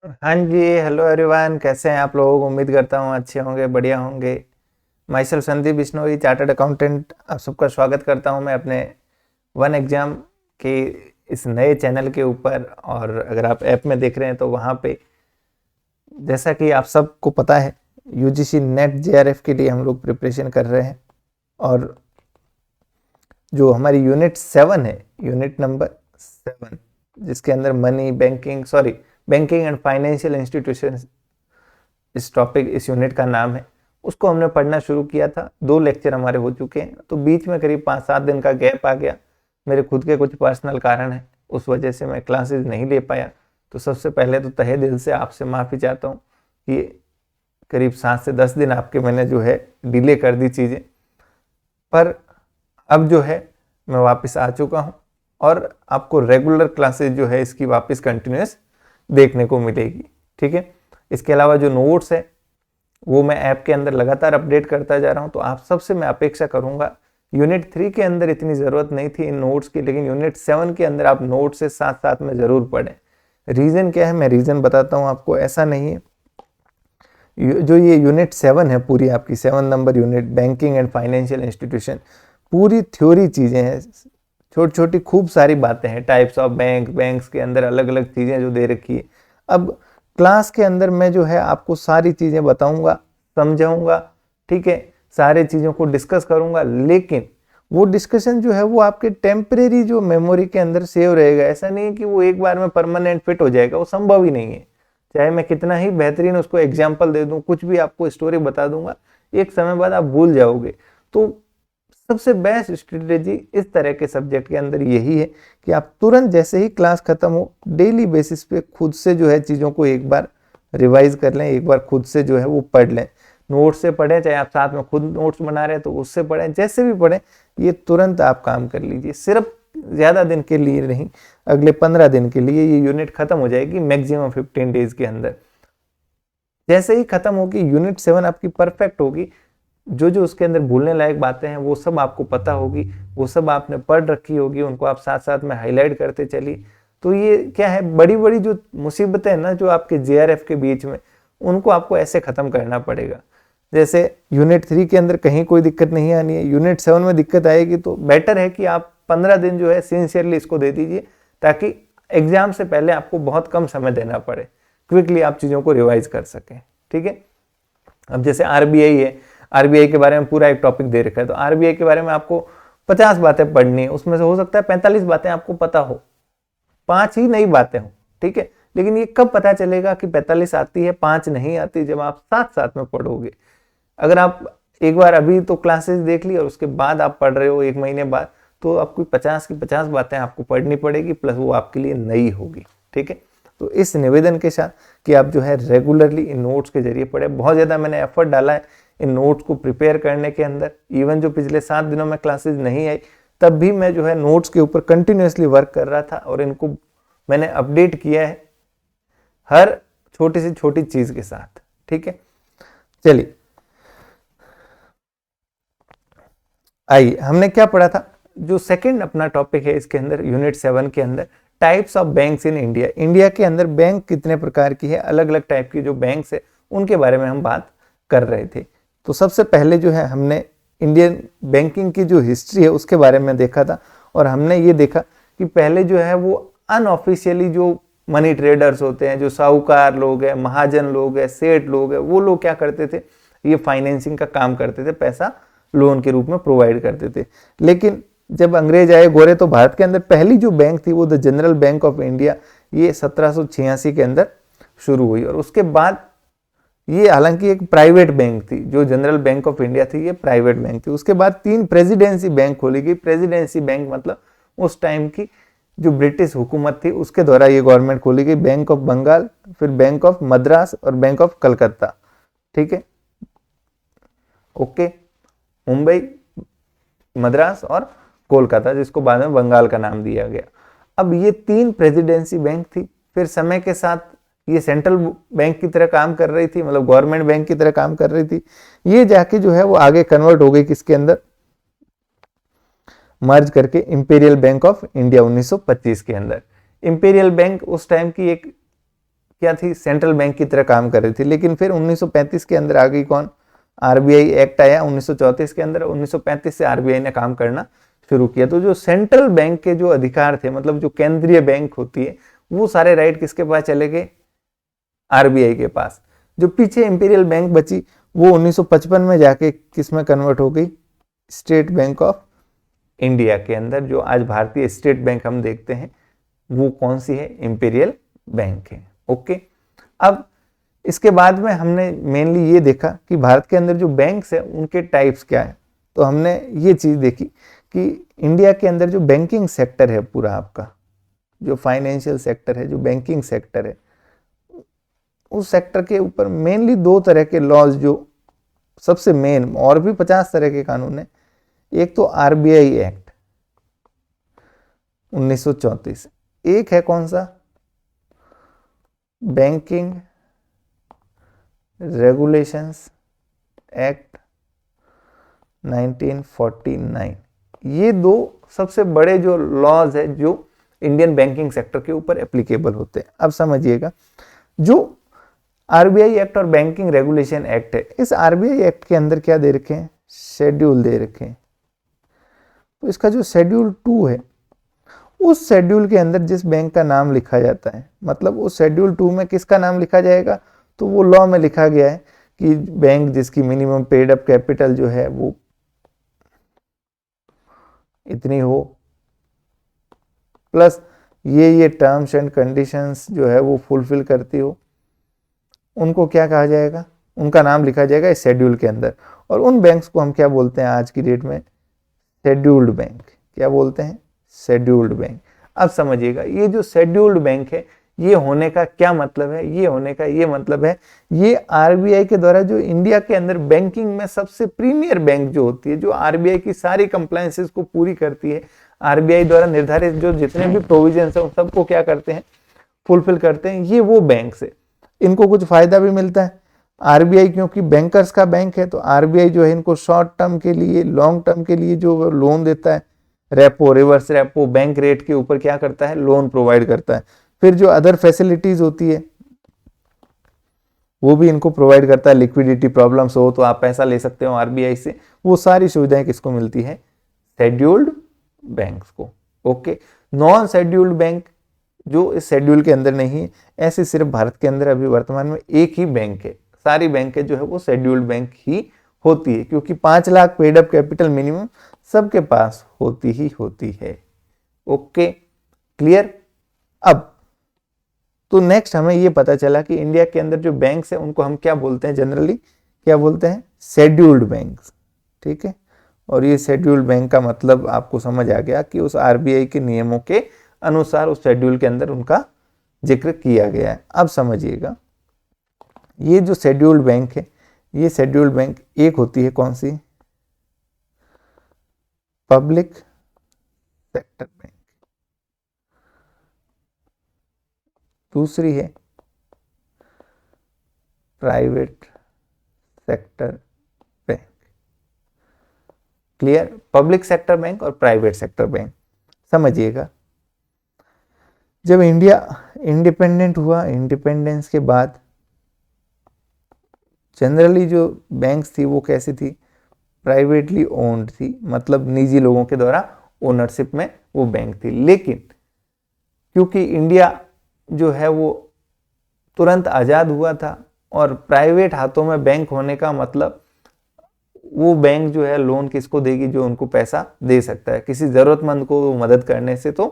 हाँ जी, hello everyone, कैसे हैं आप लोग। उम्मीद करता हूँ अच्छे होंगे, बढ़िया होंगे। My self Sandeep Bishnoi, chartered accountant. आप सबका स्वागत करता हूँ मैं अपने वन एग्ज़ाम के इस नए चैनल के ऊपर। और अगर आप ऐप में देख रहे हैं तो वहाँ पे जैसा कि आप सबको पता है, यूजीसी नेट जेआरएफ के लिए हम लोग प्रिपरेशन कर रहे हैं। और जो हमारी यूनिट 7 है, यूनिट नंबर 7, जिसके अंदर money banking and financial institution इस यूनिट का नाम है, उसको हमने पढ़ना शुरू किया था। 2 लेक्चर हमारे हो चुके हैं, तो बीच में करीब 5-7 दिन का गैप आ गया। मेरे खुद के कुछ पर्सनल कारण हैं, उस वजह से मैं क्लासेस नहीं ले पाया। तो सबसे पहले तो तहे दिल से आपसे माफ़ी चाहता हूँ कि करीब 7 से 10 दिन आपके मैंने जो है डिले कर दी चीज़ें। पर अब जो है मैं वापस आ चुका हूँ और आपको रेगुलर क्लासेस जो है इसकी वापस कंटिन्यूस देखने को मिलेगी। ठीक है, इसके अलावा जो नोट्स है वो मैं ऐप के अंदर लगातार अपडेट करता जा रहा हूँ। तो आप सबसे मैं अपेक्षा करूँगा, यूनिट 3 के अंदर इतनी ज़रूरत नहीं थी इन नोट्स की, लेकिन यूनिट 7 के अंदर आप नोट्स से साथ साथ में ज़रूर पढ़ें। रीज़न क्या है, मैं रीज़न बताता हूँ आपको। ऐसा नहीं है, जो ये यूनिट 7 है, पूरी आपकी 7 number unit banking and financial institution, पूरी थ्योरी चीज़ें हैं, छोटी छोटी खूब सारी बातें हैं। टाइप्स ऑफ बैंक्स के अंदर अलग अलग चीज़ें जो दे रखी है। अब क्लास के अंदर मैं जो है आपको सारी चीज़ें बताऊंगा, समझाऊंगा। ठीक है, सारे चीज़ों को डिस्कस करूंगा, लेकिन वो डिस्कशन जो है वो आपके टेम्परेरी जो मेमोरी के अंदर सेव रहेगा। ऐसा नहीं है कि वो एक बार में परमानेंट फिट हो जाएगा, वो संभव ही नहीं है। चाहे मैं कितना ही बेहतरीन उसको एग्जाम्पल दे दूं, कुछ भी आपको स्टोरी बता दूंगा, एक समय बाद आप भूल जाओगे। तो सबसे बेस्ट स्ट्रेटेजी इस तरह के सब्जेक्ट के अंदर यही है कि आप तुरंत जैसे ही क्लास खत्म हो, डेली बेसिस पे खुद से जो है चीज़ों को एक बार रिवाइज कर लें, एक बार खुद से जो है वो पढ़ लें। नोट्स से पढ़ें, चाहे आप साथ में खुद नोट्स बना रहे हैं तो उससे पढ़ें, जैसे भी पढ़ें, ये तुरंत आप काम कर लीजिए। सिर्फ ज़्यादा दिन के लिए नहीं, अगले 15 दिन के लिए ये यूनिट खत्म हो जाएगी, मैक्सिमम 15 डेज के अंदर। जैसे ही खत्म होगी यूनिट 7 आपकी परफेक्ट होगी। जो जो उसके अंदर भूलने लायक बातें हैं वो सब आपको पता होगी, वो सब आपने पढ़ रखी होगी, उनको आप साथ साथ में हाईलाइट करते चलिए। तो ये क्या है, बड़ी बड़ी जो मुसीबतें हैं ना जो आपके जेआरएफ के बीच में, उनको आपको ऐसे खत्म करना पड़ेगा। जैसे यूनिट 3 के अंदर कहीं कोई दिक्कत नहीं आनी है, यूनिट 7 में दिक्कत आएगी, तो बेटर है कि आप 15 दिन जो है सिंसियरली इसको दे दीजिए, ताकि एग्जाम से पहले आपको बहुत कम समय देना पड़े, क्विकली आप चीज़ों को रिवाइज कर सकें। ठीक है, अब जैसे आरबीआई है, आरबीआई के बारे में पूरा एक टॉपिक दे रखा है, तो आरबीआई के बारे में आपको 50 बातें पढ़नी है, उसमें से हो सकता है 45 बातें आपको पता हो, 5 ही नई बातें हो। ठीक है, लेकिन ये कब पता चलेगा कि 45 आती है 5 नहीं आती, जब आप साथ साथ में पढ़ोगे। अगर आप एक बार अभी तो क्लासेस देख ली और उसके बाद आप पढ़ रहे हो एक महीने बाद, तो आपको 50 की 50 बातें आपको पढ़नी पड़ेगी, प्लस वो आपके लिए नई होगी। ठीक है, तो इस निवेदन के साथ कि आप जो है रेगुलरली इन नोट्स के जरिए पढ़े। बहुत ज़्यादा मैंने एफर्ट डाला है इन नोट्स को प्रिपेयर करने के अंदर। इवन जो पिछले 7 दिनों में क्लासेस नहीं आई, तब भी मैं जो है नोट्स के ऊपर कंटिन्यूसली वर्क कर रहा था, और इनको मैंने अपडेट किया है हर छोटी से छोटी चीज़ के साथ। ठीक है, चलिए आइए, हमने क्या पढ़ा था। जो सेकंड अपना टॉपिक है इसके अंदर, यूनिट 7 के अंदर, types of banks in India. India के अंदर बैंक कितने प्रकार की है, अलग अलग टाइप की जो बैंक्स है उनके बारे में हम बात कर रहे थे। तो सबसे पहले जो है हमने इंडियन बैंकिंग की जो हिस्ट्री है उसके बारे में देखा था, और हमने ये देखा कि पहले जो है वो अनऑफिशियली जो मनी ट्रेडर्स होते हैं, जो साहूकार लोग हैं, महाजन लोग हैं, सेठ लोग हैं, वो लोग क्या करते थे, ये फाइनेंसिंग का काम करते थे, पैसा लोन के रूप में प्रोवाइड करते थे। लेकिन जब अंग्रेज आए गोरे, तो भारत के अंदर पहली जो बैंक थी वो the general bank of India, ये 1786 के अंदर शुरू हुई। और उसके बाद ये हालांकि एक प्राइवेट बैंक थी, जो जनरल बैंक ऑफ इंडिया थी ये प्राइवेट बैंक थी। उसके बाद 3 प्रेसिडेंसी बैंक खोली गई। प्रेसिडेंसी बैंक मतलब उस टाइम की जो ब्रिटिश हुकूमत थी उसके द्वारा ये गवर्नमेंट खोली गई। बैंक ऑफ बंगाल, फिर बैंक ऑफ मद्रास और बैंक ऑफ कलकत्ता। ठीक है, ओके, मुंबई, मद्रास और कोलकाता, जिसको बाद में बंगाल का नाम दिया गया। अब ये 3 प्रेसिडेंसी बैंक थी। फिर समय के साथ ये सेंट्रल बैंक की तरह काम कर रही थी, मतलब गवर्नमेंट बैंक की तरह काम कर रही थी। ये जाके जो है वो आगे कन्वर्ट हो गई किसके अंदर, मर्ज करके इंपीरियल बैंक ऑफ इंडिया 1925 के अंदर। इंपीरियल बैंक उस टाइम की एक क्या थी, सेंट्रल बैंक की तरह काम कर रही थी। लेकिन फिर 1935 के अंदर आ गई कौन, आरबीआई एक्ट आया 1934 के अंदर। 1935 से आरबीआई ने काम करना शुरू किया। तो जो सेंट्रल बैंक के जो अधिकार थे, मतलब जो केंद्रीय बैंक होती है, वो सारे राइट किसके पास चले गए, आरबीआई के पास। जो पीछे इंपीरियल बैंक बची वो 1955 में जाके किस में कन्वर्ट हो गई, स्टेट बैंक ऑफ इंडिया के अंदर। जो आज भारतीय स्टेट बैंक हम देखते हैं वो कौन सी है, इंपीरियल बैंक है। ओके, अब इसके बाद में हमने मेनली ये देखा कि भारत के अंदर जो बैंक्स है उनके टाइप्स क्या है। तो हमने ये चीज देखी कि इंडिया के अंदर जो बैंकिंग सेक्टर है, पूरा आपका जो फाइनेंशियल सेक्टर है, जो बैंकिंग सेक्टर है, उस सेक्टर के ऊपर मेनली दो तरह के लॉज जो सबसे मेन, और भी 50 तरह के कानून है। एक तो आरबीआई एक्ट 1934, एक है कौन सा, बैंकिंग रेगुलेशंस एक्ट 1949। ये दो सबसे बड़े जो लॉज है जो इंडियन बैंकिंग सेक्टर के ऊपर एप्लीकेबल होते हैं। अब समझिएगा, जो आरबीआई एक्ट और बैंकिंग रेगुलेशन एक्ट है, इस आरबीआई एक्ट के अंदर क्या दे रखे हैं, शेड्यूल दे रखे हैं। तो इसका जो शेड्यूल 2 है, उस शेड्यूल के अंदर जिस बैंक का नाम लिखा जाता है, मतलब उस शेड्यूल 2 में किसका नाम लिखा जाएगा, तो वो लॉ में लिखा गया है कि बैंक जिसकी मिनिमम पेड अप कैपिटल जो है वो इतनी हो, प्लस ये टर्म्स एंड कंडीशंस जो है वो फुलफिल करती हो, उनको क्या कहा जाएगा, उनका नाम लिखा जाएगा इस शेड्यूल के अंदर। और उन बैंक्स को हम क्या बोलते हैं आज की डेट में, शेड्यूल्ड बैंक। क्या बोलते हैं, शेड्यूल्ड बैंक। अब समझिएगा, ये जो शेड्यूल्ड बैंक है, ये होने का क्या मतलब है, ये होने का ये मतलब है, ये आरबीआई के द्वारा जो इंडिया के अंदर बैंकिंग में सबसे प्रीमियर बैंक जो होती है, जो आरबीआई की सारी कंप्लायंसेस को पूरी करती है, आरबीआई द्वारा निर्धारित जो जितने भी प्रोविजंस है उन सबको क्या करते हैं, फुलफिल करते हैं, ये वो बैंक है। इनको कुछ फायदा भी मिलता है। आरबीआई क्योंकि बैंकर्स का बैंक है, तो आरबीआई जो है इनको शॉर्ट टर्म के लिए, लॉन्ग टर्म के लिए जो लोन देता है, repo, reverse repo, bank rate के ऊपर क्या करता है, लोन प्रोवाइड करता है। फिर जो अदर फैसिलिटीज होती है वो भी इनको प्रोवाइड करता है। लिक्विडिटी प्रॉब्लम्स हो तो आप पैसा ले सकते हो आरबीआई से, वो सारी सुविधाएं किसको मिलती है, शेड्यूल्ड बैंक्स को। ओके, नॉन शेड्यूल्ड बैंक जो इस शेड्यूल के अंदर नहीं है, ऐसे सिर्फ भारत के अंदर अभी वर्तमान में एक ही बैंक है। सारी बैंकें जो है वो शेड्यूल्ड बैंक ही होती है, क्योंकि 5 lakh paid up capital minimum सबके पास होती ही होती है। Okay, clear. अब तो नेक्स्ट हमें ये पता चला कि इंडिया के अंदर जो बैंक्स है उनको हम क्या बोलते हैं, जनरली क्या बोलते हैं, शेड्यूल्ड बैंक्स। ठीक है, और ये शेड्यूल्ड बैंक का मतलब आपको समझ आ गया कि उस आरबीआई के नियमों के अनुसार उस शेड्यूल के अंदर उनका जिक्र किया गया है। अब समझिएगा, ये जो शेड्यूल्ड बैंक है, ये शेड्यूल्ड बैंक एक होती है कौन सी, पब्लिक सेक्टर बैंक, दूसरी है private sector bank. Clear, public sector bank और प्राइवेट सेक्टर बैंक। समझिएगा, जब इंडिया इंडिपेंडेंट हुआ, इंडिपेंडेंस के बाद जनरली जो बैंक्स थी वो कैसी थी, प्राइवेटली ओन्ड थी, मतलब निजी लोगों के द्वारा ओनरशिप में वो बैंक थी। लेकिन क्योंकि इंडिया जो है वो तुरंत आज़ाद हुआ था और प्राइवेट हाथों में बैंक होने का मतलब वो बैंक जो है लोन किसको देगी, जो उनको पैसा दे सकता है। किसी ज़रूरतमंद को मदद करने से तो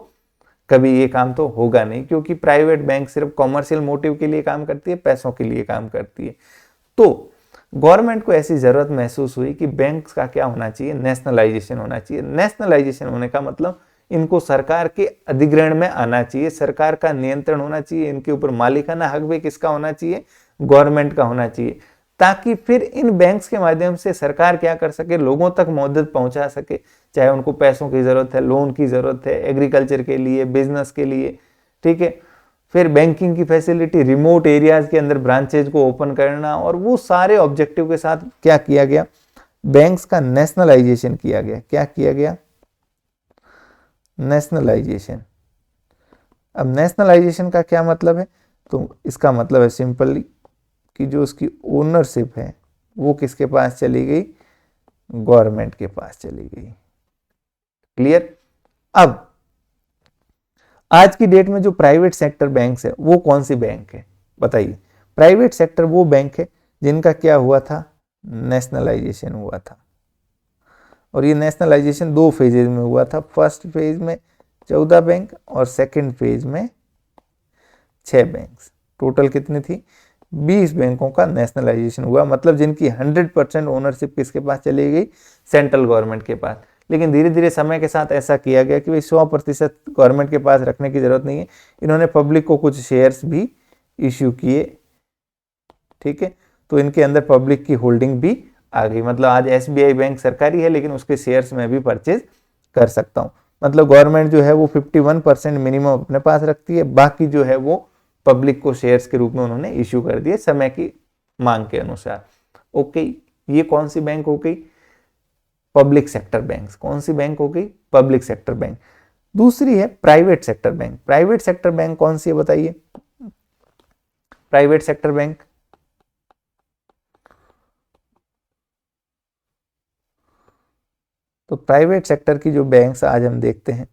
कभी ये काम तो होगा नहीं, क्योंकि प्राइवेट बैंक सिर्फ कॉमर्शियल मोटिव के लिए काम करती है, पैसों के लिए काम करती है। तो गवर्नमेंट को ऐसी ज़रूरत महसूस हुई कि बैंक्स का क्या होना चाहिए, नेशनलाइजेशन होना चाहिए। नेशनलाइजेशन होने का मतलब इनको सरकार के अधिग्रहण में आना चाहिए, सरकार का नियंत्रण होना चाहिए, इनके ऊपर मालिकाना हक भी किसका होना चाहिए, गवर्नमेंट का होना चाहिए, ताकि फिर इन बैंक्स के माध्यम से सरकार क्या कर सके, लोगों तक मदद पहुंचा सके। चाहे उनको पैसों की जरूरत है, लोन की जरूरत है, एग्रीकल्चर के लिए, बिजनेस के लिए, ठीक है। फिर बैंकिंग की फैसिलिटी, रिमोट एरियाज के अंदर ब्रांचेज को ओपन करना, और वो सारे ऑब्जेक्टिव के साथ क्या किया गया, बैंक्स का नेशनलाइजेशन किया गया। क्या किया गया, नेशनलाइजेशन। अब नेशनलाइजेशन का क्या मतलब है, तो इसका मतलब है सिंपली कि जो उसकी ओनरशिप है वो किसके पास चली गई, गवर्नमेंट के पास चली गई। क्लियर। अब आज की डेट में जो प्राइवेट सेक्टर बैंक्स है वो कौन सी बैंक है बताइए। प्राइवेट सेक्टर वो बैंक है जिनका क्या हुआ था, नेशनलाइजेशन हुआ था। और ये नेशनलाइजेशन 2 फेजेज में हुआ था। फर्स्ट फेज में 14 बैंक और सेकंड फेज में 6 बैंक्स। टोटल कितनी थी, 20 बैंकों का नेशनलाइजेशन हुआ, मतलब जिनकी 100% ओनरशिप किसके पास चली गई, सेंट्रल गवर्नमेंट के पास। लेकिन धीरे धीरे समय के साथ ऐसा किया गया कि भाई 100% गवर्नमेंट के पास रखने की जरूरत नहीं है, इन्होंने पब्लिक को कुछ शेयर्स भी इश्यू किए। ठीक है, तो इनके अंदर पब्लिक की होल्डिंग भी आ गई। मतलब आज SBI बैंक सरकारी है लेकिन उसके शेयर्स में भी परचेज कर सकता हूँ। मतलब गवर्नमेंट जो है वो 51% मिनिमम अपने पास रखती है, बाकी जो है वो पब्लिक को शेयर्स के रूप में उन्होंने इश्यू कर दिए समय की मांग के अनुसार। ओके, ये कौन सी बैंक हो गई, पब्लिक सेक्टर बैंक। कौन सी बैंक हो गई, पब्लिक सेक्टर बैंक। दूसरी है private sector bank. Private sector bank कौन सी है बताइए, प्राइवेट सेक्टर बैंक तो प्राइवेट सेक्टर की जो बैंक्स आज हम देखते हैं,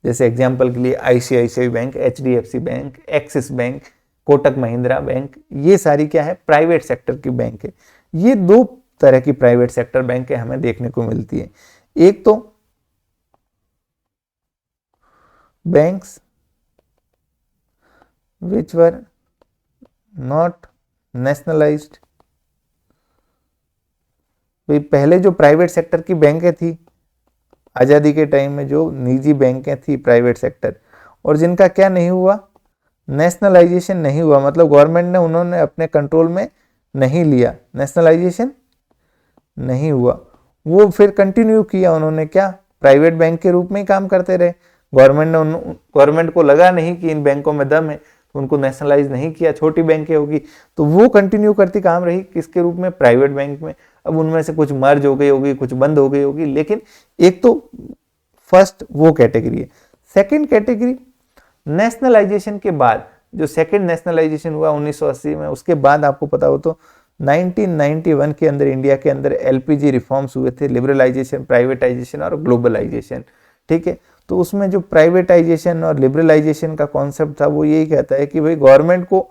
जैसे एग्जांपल के लिए ICICI bank, HDFC bank, axis bank, Kotak Mahindra bank, ये सारी क्या है, प्राइवेट सेक्टर की बैंक है। ये 2 तरह की प्राइवेट सेक्टर बैंकें हमें देखने को मिलती है। एक तो banks which were not nationalised. भाई पहले जो प्राइवेट सेक्टर की बैंकें थी आज़ादी के टाइम में, जो निजी बैंकें थी प्राइवेट सेक्टर, और जिनका क्या नहीं हुआ, नेशनलाइजेशन नहीं हुआ, मतलब गवर्नमेंट ने उन्होंने अपने कंट्रोल में नहीं लिया, नेशनलाइजेशन नहीं हुआ, वो फिर कंटिन्यू किया उन्होंने, क्या, प्राइवेट बैंक के रूप में ही काम करते रहे। गवर्नमेंट को लगा नहीं कि इन बैंकों में दम है, उनको नेशनलाइज नहीं किया, छोटी बैंकें होगी तो वो कंटिन्यू करती काम रही किसके रूप में, प्राइवेट बैंक में। अब उनमें से कुछ मर्ज हो गई होगी, कुछ बंद हो गई होगी, लेकिन एक तो फर्स्ट वो कैटेगरी है। सेकंड कैटेगरी नेशनलाइजेशन के बाद, जो सेकंड नेशनलाइजेशन हुआ 1980 में, उसके बाद आपको पता हो तो 1991 के अंदर इंडिया के अंदर LPG रिफॉर्म्स हुए थे, लिबरलाइजेशन, प्राइवेटाइजेशन और ग्लोबलाइजेशन। ठीक है, तो उसमें जो प्राइवेटाइजेशन और लिबरलाइजेशन का कॉन्सेप्ट था वो यही कहता है कि भाई गवर्नमेंट को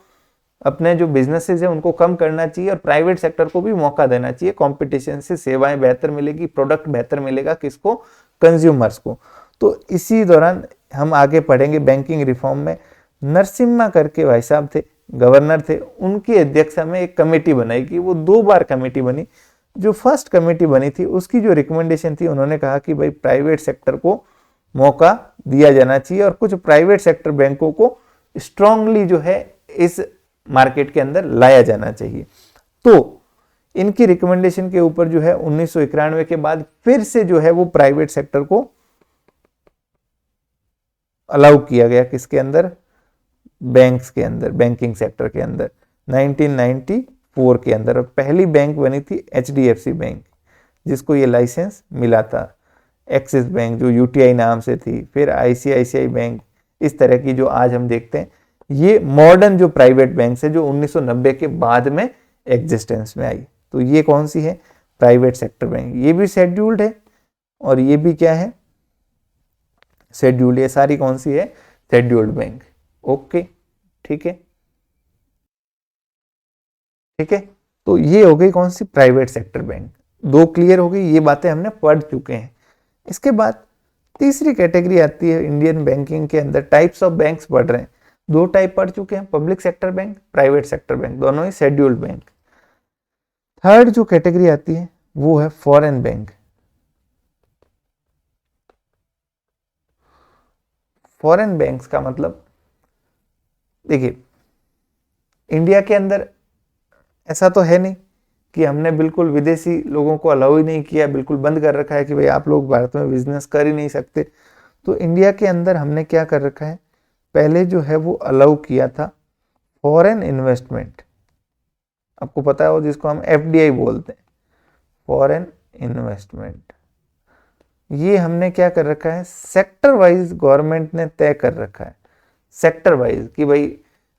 अपने जो बिजनेसेस है उनको कम करना चाहिए और प्राइवेट सेक्टर को भी मौका देना चाहिए। कंपटीशन से सेवाएं बेहतर मिलेगी, प्रोडक्ट बेहतर मिलेगा, किसको, कंज्यूमर्स को। तो इसी दौरान हम आगे पढ़ेंगे बैंकिंग रिफॉर्म में नरसिम्हा करके भाई साहब थे, गवर्नर थे, उनकी अध्यक्षता में एक कमेटी बनाई गई। वो 2 बार कमेटी बनी। जो फर्स्ट कमेटी बनी थी उसकी जो रिकमेंडेशन थी, उन्होंने कहा कि भाई प्राइवेट सेक्टर को मौका दिया जाना चाहिए और कुछ प्राइवेट सेक्टर बैंकों को स्ट्रांगली जो है इस मार्केट के अंदर लाया जाना चाहिए। तो इनकी रिकमेंडेशन के ऊपर जो है 1991 के बाद फिर से जो है वो प्राइवेट सेक्टर को अलाउ किया गया, किसके अंदर, बैंक्स के अंदर, बैंकिंग सेक्टर के अंदर 1994 के अंदर। और पहली बैंक बनी थी HDFC बैंक, जिसको ये लाइसेंस मिला था। एक्सिस बैंक जो UTI नाम से थी, फिर ICICI बैंक, इस तरह की जो आज हम देखते हैं ये मॉडर्न जो प्राइवेट बैंक है जो 1990 के बाद में एग्जिस्टेंस में आई। तो ये कौन सी है, प्राइवेट सेक्टर बैंक। ये भी शेड्यूल्ड है और ये भी क्या है, शेड्यूल्ड। ये सारी कौन सी है, शेड्यूल्ड बैंक। ओके, ठीक है, ठीक है। तो ये हो गई कौन सी, प्राइवेट सेक्टर बैंक। 2 क्लियर हो गई, ये बातें हमने पढ़ चुके हैं। इसके बाद तीसरी कैटेगरी आती है इंडियन बैंकिंग के अंदर, टाइप्स ऑफ बैंक्स पढ़ रहे हैं। 2 टाइप पढ़ चुके हैं, public sector bank, private sector bank, दोनों ही शेड्यूल्ड बैंक। थर्ड जो कैटेगरी आती है वो है फॉरेन बैंक। फॉरेन बैंक्स का मतलब, देखिए इंडिया के अंदर ऐसा तो है नहीं कि हमने बिल्कुल विदेशी लोगों को अलाउ ही नहीं किया, बिल्कुल बंद कर रखा है कि भाई आप लोग भारत में बिजनेस कर ही नहीं सकते। तो इंडिया के अंदर हमने क्या कर रखा है, पहले जो है वो अलाउ किया था फॉरेन इन्वेस्टमेंट। आपको पता हो जिसको हम FDI बोलते हैं, फॉरेन इन्वेस्टमेंट। ये हमने क्या कर रखा है, सेक्टर वाइज गवर्नमेंट ने तय कर रखा है, सेक्टर वाइज, कि भाई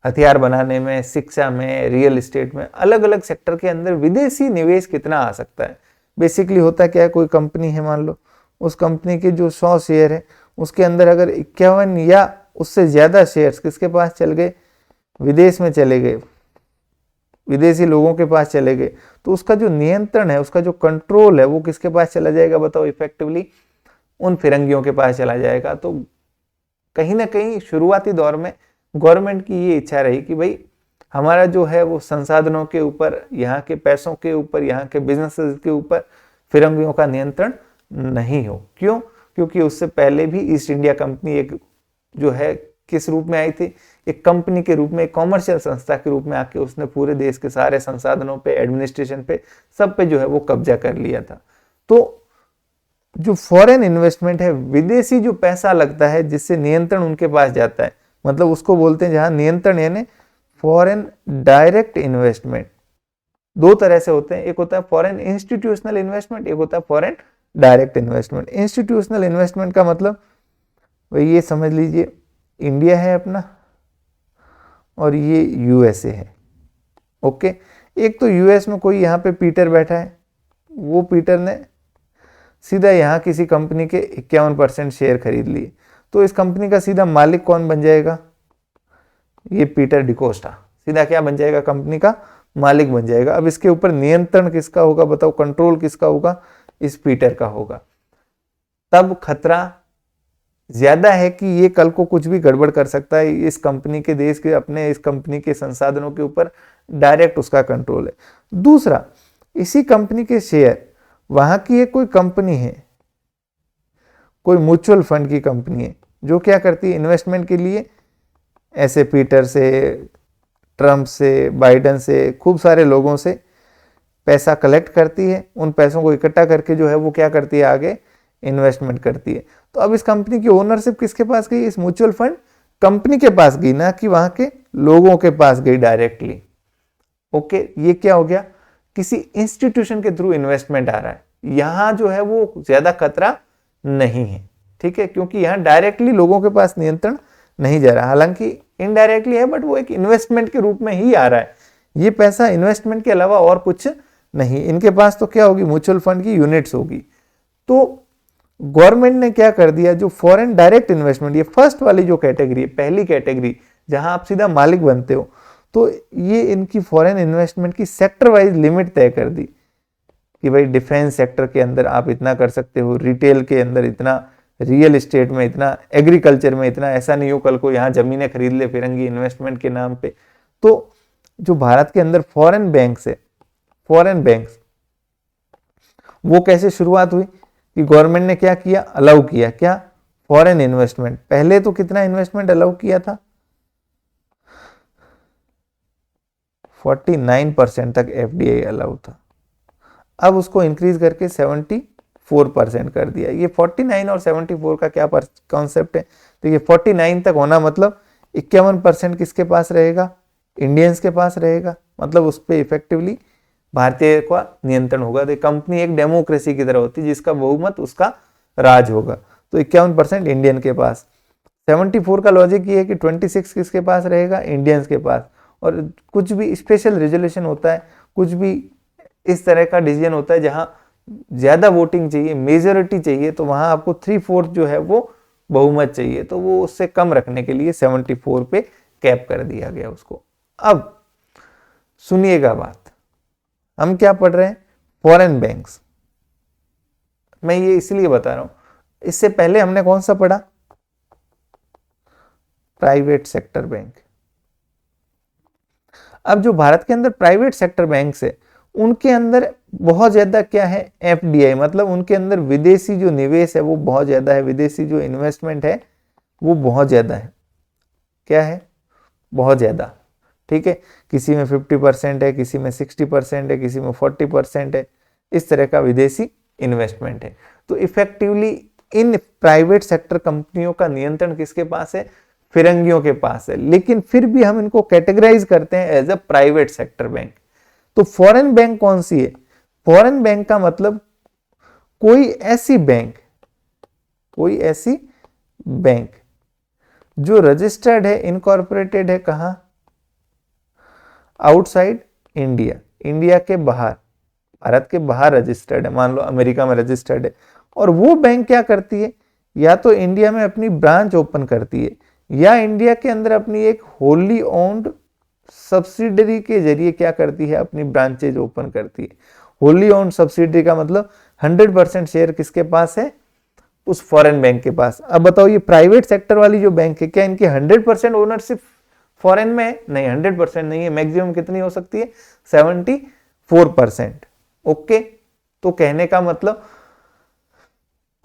हथियार बनाने में, शिक्षा में, रियल एस्टेट में, अलग अलग सेक्टर के अंदर विदेशी निवेश कितना आ सकता है। बेसिकली होता क्या है, कोई कंपनी है मान लो, उस कंपनी के जो 100 शेयर है उसके अंदर अगर 51 या उससे ज्यादा शेयर्स किसके पास चल गए, विदेश में चले गए, विदेशी लोगों के पास चले गए, तो उसका जो नियंत्रण है, उसका जो कंट्रोल है, वो किसके पास चला जाएगा बताओ, इफेक्टिवली उन फिरंगियों के पास चला जाएगा। तो कहीं ना कहीं शुरुआती दौर में गवर्नमेंट की ये इच्छा रही कि भाई हमारा जो है वो संसाधनों के ऊपर, यहाँ के पैसों के ऊपर, यहाँ के बिजनेसेस के ऊपर फिरंगियों का नियंत्रण नहीं हो। क्यों? क्योंकि उससे पहले भी ईस्ट इंडिया कंपनी एक जो है किस रूप में आई थी, एक कंपनी के रूप में, एक कॉमर्शियल संस्था के रूप में आके उसने पूरे देश के सारे संसाधनों पे, एडमिनिस्ट्रेशन पे, सब पे जो है वो कब्जा कर लिया था। तो जो फॉरेन इन्वेस्टमेंट है, विदेशी जो पैसा लगता है जिससे नियंत्रण उनके पास जाता है, मतलब उसको बोलते हैं जहां नियंत्रण, यानी फॉरेन डायरेक्ट इन्वेस्टमेंट। दो तरह से होते हैं, एक होता है फॉरेन इंस्टीट्यूशनल इन्वेस्टमेंट, एक होता है foreign direct investment. Institutional investment का मतलब भाई ये समझ लीजिए, इंडिया है अपना और ये यूएसए है। ओके, एक तो यूएस में कोई यहाँ पे पीटर बैठा है, वो पीटर ने सीधा यहाँ किसी कंपनी के 51% शेयर खरीद लिए, तो इस कंपनी का सीधा मालिक कौन बन जाएगा, ये पीटर डिकोस्टा सीधा क्या बन जाएगा, कंपनी का मालिक बन जाएगा। अब इसके ऊपर नियंत्रण किसका होगा बताओ, कंट्रोल किसका होगा, इस पीटर का होगा। तब खतरा ज्यादा है कि ये कल को कुछ भी गड़बड़ कर सकता है, इस कंपनी के, देश के, अपने इस कंपनी के संसाधनों के ऊपर डायरेक्ट उसका कंट्रोल है। दूसरा, इसी कंपनी के शेयर, वहां की एक कोई कंपनी है, कोई म्यूचुअल फंड की कंपनी है, जो क्या करती है, इन्वेस्टमेंट के लिए ऐसे पीटर से, ट्रम्प से, बाइडन से, खूब सारे लोगों से पैसा कलेक्ट करती है, उन पैसों को इकट्ठा करके जो है वो क्या करती है, आगे इन्वेस्टमेंट करती है। तो अब इस कंपनी की ओनरशिप किसके पास गई, इस म्यूचुअल फंड कंपनी के पास गई, ना कि वहां के लोगों के पास गई डायरेक्टली। ओके, ये क्या हो गया, किसी इंस्टीट्यूशन के थ्रू इन्वेस्टमेंट आ रहा है, यहां जो है वो ज्यादा खतरा नहीं है। ठीक है, क्योंकि यहां डायरेक्टली लोगों के पास नियंत्रण नहीं जा रहा, हालांकि इनडायरेक्टली है, बट वो एक इन्वेस्टमेंट के रूप में ही आ रहा है। ये पैसा इन्वेस्टमेंट के अलावा और कुछ नहीं, इनके पास तो क्या होगी, म्यूचुअल फंड की यूनिट्स होगी। तो गवर्नमेंट ने क्या कर दिया, जो फॉरेन डायरेक्ट इन्वेस्टमेंट, ये फर्स्ट वाली जो कैटेगरी है, पहली कैटेगरी जहां आप सीधा मालिक बनते हो, तो ये इनकी फॉरेन इन्वेस्टमेंट की सेक्टर वाइज लिमिट तय कर दी कि भाई डिफेंस सेक्टर के अंदर आप इतना कर सकते हो, रिटेल के अंदर इतना, रियल एस्टेट में इतना, एग्रीकल्चर में इतना। ऐसा नहीं हो कल को यहाँ जमीनें खरीद ले फिरंगी इन्वेस्टमेंट के नाम पे। तो जो भारत के अंदर फॉरेन बैंक्स है, फॉरेन बैंक्स, वो कैसे शुरुआत हुई कि गवर्नमेंट ने क्या किया, अलाउ किया, क्या, फॉरेन इन्वेस्टमेंट। पहले तो कितना इन्वेस्टमेंट अलाउ किया था, 49% तक एफडीआई अलाउ था, अब उसको इंक्रीज करके 74% कर दिया। ये 49 और 74 का क्या कॉन्सेप्ट है, तो ये 49 तक होना मतलब 51% किसके पास रहेगा, इंडियंस के पास रहेगा, मतलब उस पर इफेक्टिवली भारतीय का नियंत्रण होगा। तो कंपनी एक डेमोक्रेसी की तरह होती है, जिसका बहुमत उसका राज होगा। तो 51% इंडियन के पास। 74 का लॉजिक ये है कि 26 किसके पास रहेगा, इंडियंस के पास। और कुछ भी स्पेशल रेजोल्यूशन होता है, कुछ भी इस तरह का डिसीजन होता है जहां ज्यादा वोटिंग चाहिए, मेजोरिटी चाहिए, तो वहां आपको 3/4 जो है वो बहुमत चाहिए, तो वो उससे कम रखने के लिए 74 पे कैप कर दिया गया उसको। अब सुनिएगा बात, हम क्या पढ़ रहे हैं, फॉरेन बैंक्स। मैं ये इसलिए बता रहा हूं, इससे पहले हमने कौन सा पढ़ा, प्राइवेट सेक्टर बैंक। अब जो भारत के अंदर प्राइवेट सेक्टर बैंक्स है, उनके अंदर बहुत ज्यादा क्या है, एफडीआई, मतलब उनके अंदर विदेशी जो निवेश है वो बहुत ज्यादा है, विदेशी जो इन्वेस्टमेंट है वो बहुत ज्यादा है। क्या है, बहुत ज्यादा। ठीक है, किसी में 50% है, किसी में 60% है, किसी में 40% है, इस तरह का विदेशी इन्वेस्टमेंट है। तो इफेक्टिवली इन प्राइवेट सेक्टर कंपनियों का नियंत्रण किसके पास है, फिरंगियों के पास है। लेकिन फिर भी हम इनको कैटेगराइज करते हैं as a private sector bank. तो फॉरेन बैंक कौन सी है, फॉरेन बैंक का मतलब कोई ऐसी बैंक, कोई ऐसी बैंक जो रजिस्टर्ड है, इनकॉर्पोरेटेड है, कहां, आउटसाइड इंडिया, इंडिया के बाहर, भारत के बाहर रजिस्टर्ड है, मान लो अमेरिका में रजिस्टर्ड है, और वो बैंक क्या करती है, या तो इंडिया में अपनी ब्रांच ओपन करती है या इंडिया के अंदर अपनी एक होली ओन्ड सब्सिडरी के जरिए क्या करती है, अपनी ब्रांचेज ओपन करती है। होली ओन्ड सब्सिडरी का मतलब 100% शेयर किसके पास है, उस फॉरेन बैंक के पास। अब बताओ ये प्राइवेट सेक्टर वाली जो बैंक है, क्या इनकी 100% ओनरशिप फॉरेन में है? नहीं, 100% नहीं है, मैक्सिमम कितनी हो सकती है, 74%। ओके, तो कहने का मतलब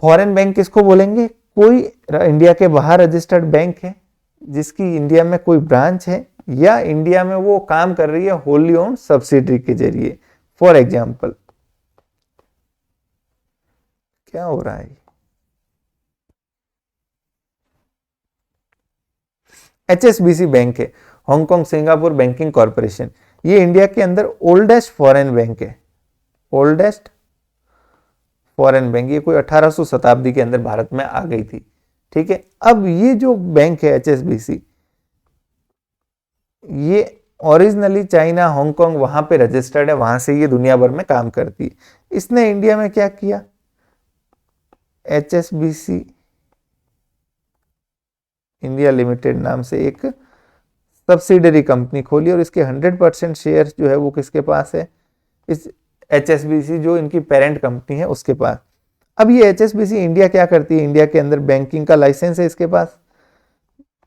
फॉरेन बैंक किसको बोलेंगे, कोई इंडिया के बाहर रजिस्टर्ड बैंक है जिसकी इंडिया में कोई ब्रांच है या इंडिया में वो काम कर रही है होली ओन्ड सब्सिडरी के जरिए। फॉर एग्जाम्पल क्या हो रहा है, HSBC बैंक है, हांगकांग सिंगापुर बैंकिंग कॉरपोरेशन, ये इंडिया के अंदर ओल्डेस्ट फॉरेन बैंक है, ओल्डेस्ट फॉरेन बैंक, ये कोई 1800 शताब्दी के अंदर भारत में आ गई थी। ठीक है, अब ये जो बैंक है HSBC, ये ओरिजिनली चाइना, हांगकांग वहां पे रजिस्टर्ड है, वहां से ये दुनिया भर में काम करती है। इसने इंडिया में क्या किया, HSBC इंडिया लिमिटेड नाम से एक सब्सिडरी कंपनी खोली और इसके 100% शेयर जो है वो किसके पास है, इस HSBC जो इनकी पेरेंट कंपनी है उसके पास। अब ये HSBC इंडिया क्या करती है, इंडिया के अंदर बैंकिंग का लाइसेंस है इसके पास।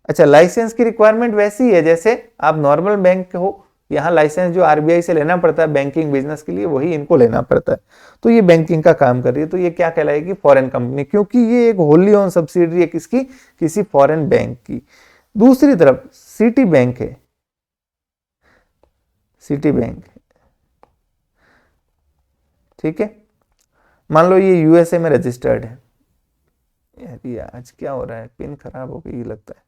अच्छा, लाइसेंस की रिक्वायरमेंट वैसी है जैसे आप नॉर्मल बैंक हो, यहाँ लाइसेंस जो RBI से लेना पड़ता है बैंकिंग बिजनेस के लिए, वही इनको लेना पड़ता है। तो ये बैंकिंग का काम कर रही है, तो ये क्या कहलाएगी, फॉरेन कंपनी, क्योंकि ये एक होली ओन सब्सिडरी है किसकी, किसी फॉरेन बैंक की। दूसरी तरफ सिटी बैंक है, सिटी बैंक, ठीक है, मान लो ये USA में रजिस्टर्ड है। यार ये आज क्या हो रहा है, पिन खराब हो गई लगता है।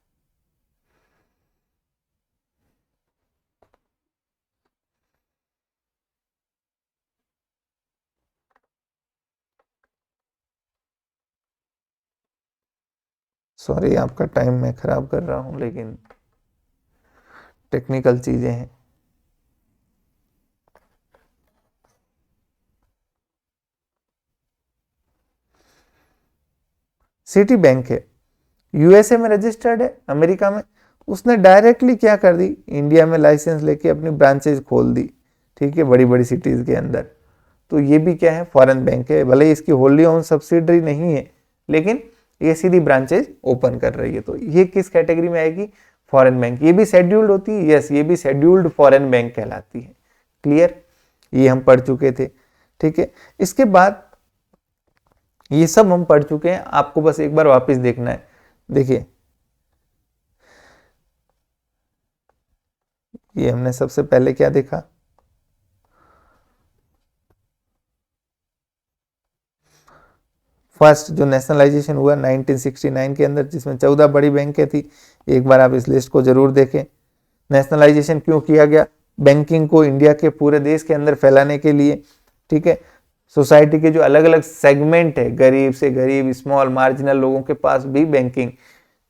सॉरी, आपका टाइम मैं खराब कर रहा हूं, लेकिन टेक्निकल चीजें हैं। सिटी बैंक है, USA में रजिस्टर्ड है, अमेरिका में, उसने डायरेक्टली क्या कर दी, इंडिया में लाइसेंस लेके अपनी ब्रांचेज खोल दी। ठीक है, बड़ी बड़ी सिटीज के अंदर। तो ये भी क्या है, फॉरेन बैंक है, भले इसकी होली ओन सब्सिडरी नहीं है, लेकिन ये सीधी ब्रांचेज ओपन कर रही है। तो ये किस कैटेगरी में आएगी, फॉरेन बैंक। ये भी शेड्यूल्ड होती है, यस, ये भी शेड्यूल्ड फॉरेन बैंक कहलाती है। क्लियर, ये हम पढ़ चुके थे। ठीक है, इसके बाद ये सब हम पढ़ चुके हैं, आपको बस एक बार वापस देखना है। देखिए, ये हमने सबसे पहले क्या देखा, फर्स्ट जो नेशनलाइजेशन हुआ 1969 के अंदर, जिसमें 14 बड़ी बैंकें थी। एक बार आप इस लिस्ट को जरूर देखें। नेशनलाइजेशन क्यों किया गया, बैंकिंग को इंडिया के पूरे देश के अंदर फैलाने के लिए। ठीक है, सोसाइटी के जो अलग अलग सेगमेंट है, गरीब से गरीब, स्मॉल मार्जिनल लोगों के पास भी बैंकिंग,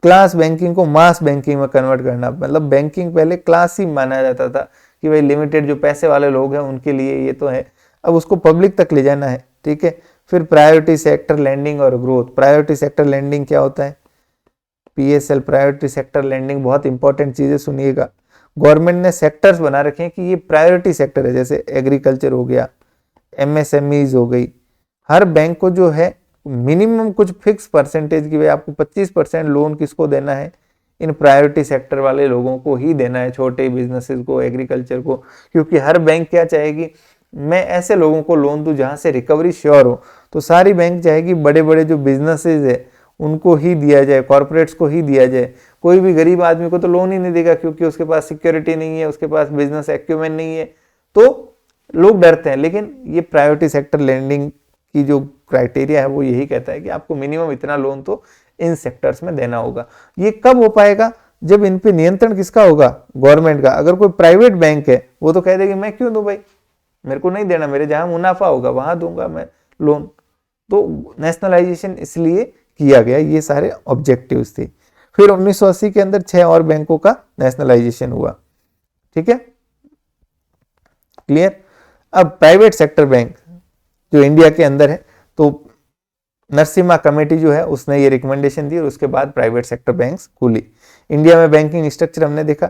क्लास बैंकिंग को मास बैंकिंग में कन्वर्ट करना। मतलब बैंकिंग पहले क्लास ही माना जाता था कि भाई लिमिटेड जो पैसे वाले लोग हैं उनके लिए ये तो है, अब उसको पब्लिक तक ले जाना है। ठीक है, फिर प्रायोरिटी सेक्टर लैंडिंग और ग्रोथ। प्रायोरिटी सेक्टर लैंडिंग क्या होता है, PSL, प्रायोरिटी सेक्टर लैंडिंग, बहुत इंपॉर्टेंट चीजें सुनिएगा। गवर्नमेंट ने सेक्टर्स बना रखे हैं कि ये प्रायोरिटी सेक्टर है, जैसे एग्रीकल्चर हो गया, MSMEs हो गई। हर बैंक को जो है मिनिमम कुछ फिक्स परसेंटेज की, भाई आपको 25% लोन किसको देना है, इन प्रायोरिटी सेक्टर वाले लोगों को ही देना है, छोटे बिजनेसेस को, एग्रीकल्चर को। क्योंकि हर बैंक क्या चाहेगी, मैं ऐसे लोगों को लोन दूं जहां से रिकवरी श्योर हो। तो सारी बैंक चाहेगी बड़े बड़े जो बिजनेसेस है उनको ही दिया जाए, कॉर्पोरेट्स को ही दिया जाए। कोई भी गरीब आदमी को तो लोन ही नहीं देगा, क्योंकि उसके पास सिक्योरिटी नहीं है, उसके पास बिजनेस एक्यूमेंट नहीं है, तो लोग डरते हैं। लेकिन ये प्रायोरिटी सेक्टर लेंडिंग की जो क्राइटेरिया है वो यही कहता है कि आपको मिनिमम इतना लोन तो इन सेक्टर्स में देना होगा। ये कब हो पाएगा, जब इन पे नियंत्रण किसका होगा, गवर्नमेंट का। अगर कोई प्राइवेट बैंक है वो तो कह देगी मैं क्यों दूं भाई, मेरे को नहीं देना, मेरे जहां मुनाफा होगा वहां दूंगा मैं लोन। तो नेशनलाइजेशन इसलिए किया गया, ये सारे ऑब्जेक्टिव्स थे। फिर 1980 के अंदर 6 और बैंकों का नेशनलाइजेशन हुआ। ठीक है, क्लियर। अब प्राइवेट सेक्टर बैंक जो इंडिया के अंदर है, तो नरसिम्हा कमेटी जो है उसने ये रिकमेंडेशन दी और उसके बाद प्राइवेट सेक्टर बैंक्स खुली। इंडिया में बैंकिंग स्ट्रक्चर हमने देखा,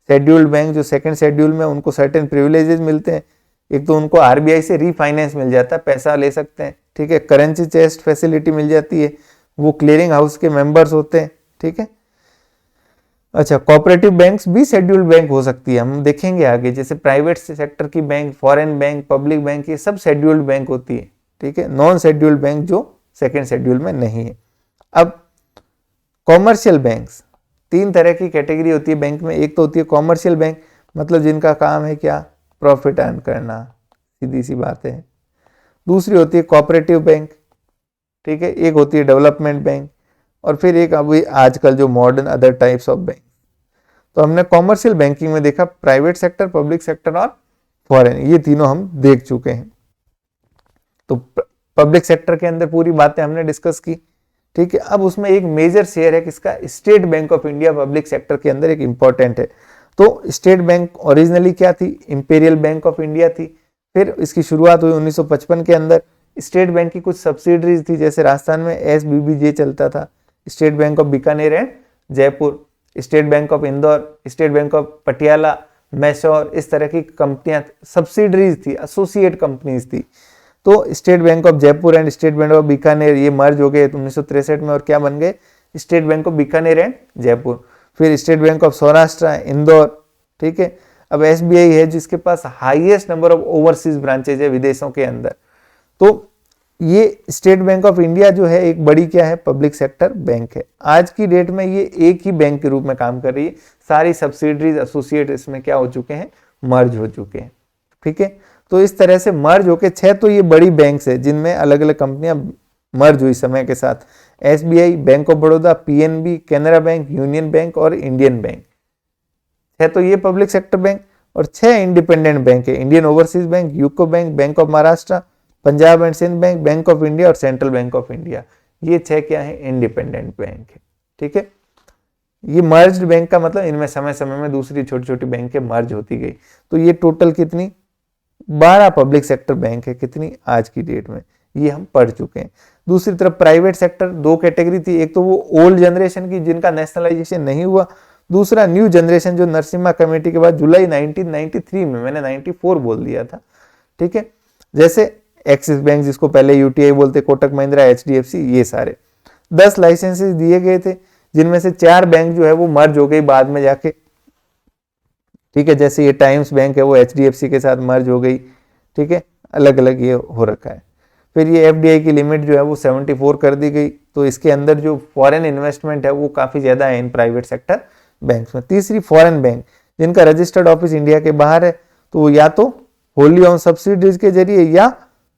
शेड्यूल्ड बैंक जो सेकंड शेड्यूल में उनको सर्टेन प्रिविलेजेस मिलते हैं। एक तो उनको आरबीआई से रीफाइनेंस मिल जाता है, पैसा ले सकते हैं, ठीक है, करेंसी चेस्ट फैसिलिटी मिल जाती है, वो क्लियरिंग हाउस के मेंबर्स होते हैं, ठीक है। अच्छा, कोऑपरेटिव बैंक्स भी शेड्यूल्ड बैंक हो सकती है, हम देखेंगे आगे, जैसे प्राइवेट सेक्टर की bank, foreign bank, public bank, ये सब शेड्यूल्ड बैंक होती है, ठीक है। नॉन शेड्यूल्ड बैंक जो सेकेंड शेड्यूल में नहीं है। अब कॉमर्शियल बैंक्स, तीन तरह की कैटेगरी होती है बैंक में। एक तो होती है कॉमर्शियल बैंक, मतलब जिनका काम है क्या, प्रॉफिट अर्न करना, सीधी सी बात है। दूसरी होती है कोऑपरेटिव बैंक, ठीक है। एक होती है डेवलपमेंट बैंक, और फिर एक अभी आजकल जो modern other types of bank. तो हमने कॉमर्शियल बैंकिंग में देखा प्राइवेट सेक्टर, पब्लिक सेक्टर और फॉरेन, ये तीनों हम देख चुके हैं। तो पब्लिक सेक्टर के अंदर पूरी बातें हमने डिस्कस की, ठीक है। अब उसमें एक मेजर शेयर है किसका, state Bank of India public sector के अंदर एक इंपॉर्टेंट है। तो स्टेट बैंक ओरिजिनली क्या थी, इंपीरियल बैंक ऑफ इंडिया थी। फिर इसकी शुरुआत हुई 1955 के अंदर। स्टेट बैंक की कुछ सब्सिडरीज थी, जैसे राजस्थान में SBBJ चलता था, state Bank of Bikaner and Jaipur, state Bank of Indore, state Bank of Patiala, Mysore, इस तरह की कंपनियां सब्सिडरीज थी, एसोसिएट कंपनीज थी। तो state Bank of Jaipur and state Bank of Bikaner ये मर्ज हो गए 1963 में, और क्या बन गए, State Bank of Bikaner and Jaipur. फिर State Bank of Saurashtra, Indore, ठीक है। अब SBI है जिसके पास highest number of overseas branches है विदेशों के अंदर। तो ये स्टेट बैंक ऑफ इंडिया जो है एक बड़ी क्या है, पब्लिक सेक्टर बैंक है। आज की डेट में ये एक ही बैंक के रूप में काम कर रही है, सारी सब्सिडरीज एसोसिएट इसमें क्या हो चुके हैं, मर्ज हो चुके हैं, ठीक है। तो इस तरह से मर्ज होके 6 तो ये बड़ी बैंक्स है जिनमें अलग अलग कंपनियां मर्ज हुई समय के साथ, SBI, bank of Baroda, PNB, Canara bank, union bank और इंडियन बैंक। 6 तो ये पब्लिक सेक्टर बैंक, और 6 इंडिपेंडेंट बैंक है, Indian overseas bank, UCO bank, bank of Maharashtra, Punjab and Sind bank, bank of India और सेंट्रल बैंक ऑफ इंडिया। ये 6 क्या है, इंडिपेंडेंट बैंक है, ठीक है। ये मर्ज्ड बैंक का मतलब इनमें समय समय में दूसरी छोटी छोटी बैंक मर्ज होती गई। तो ये टोटल कितनी, 12 पब्लिक सेक्टर बैंक है, कितनी आज की डेट में, ये हम पढ़ चुके हैं। दूसरी तरफ प्राइवेट सेक्टर, दो कैटेगरी थी, एक तो वो ओल्ड जनरेशन की जिनका नेशनलाइजेशन नहीं हुआ, दूसरा न्यू जनरेशन जो नरसिम्हा कमेटी के बाद जुलाई 1993 में, मैंने 94 बोल दिया था, ठीक है। जैसे एक्सिस बैंक जिसको पहले UTI बोलते, कोटक महिंद्रा, HDFC, ये सारे 10 लाइसेंसेस दिए गए थे, जिनमें से 4 बैंक जो है वो मर्ज हो गई बाद में जाके, ठीक है। जैसे ये टाइम्स बैंक है वो HDFC के साथ मर्ज हो गई, ठीक है, अलग अलग ये हो रखा है। फिर ये FDI की लिमिट जो है वो 74 कर दी गई। तो इसके अंदर जो फॉरेन इन्वेस्टमेंट है वो काफी ज्यादा है इन प्राइवेट सेक्टर बैंक्स में। तीसरी फॉरेन बैंक जिनका रजिस्टर्ड ऑफिस इंडिया के बाहर है, तो वो या तो होली ऑन सब्सिडीज के जरिए या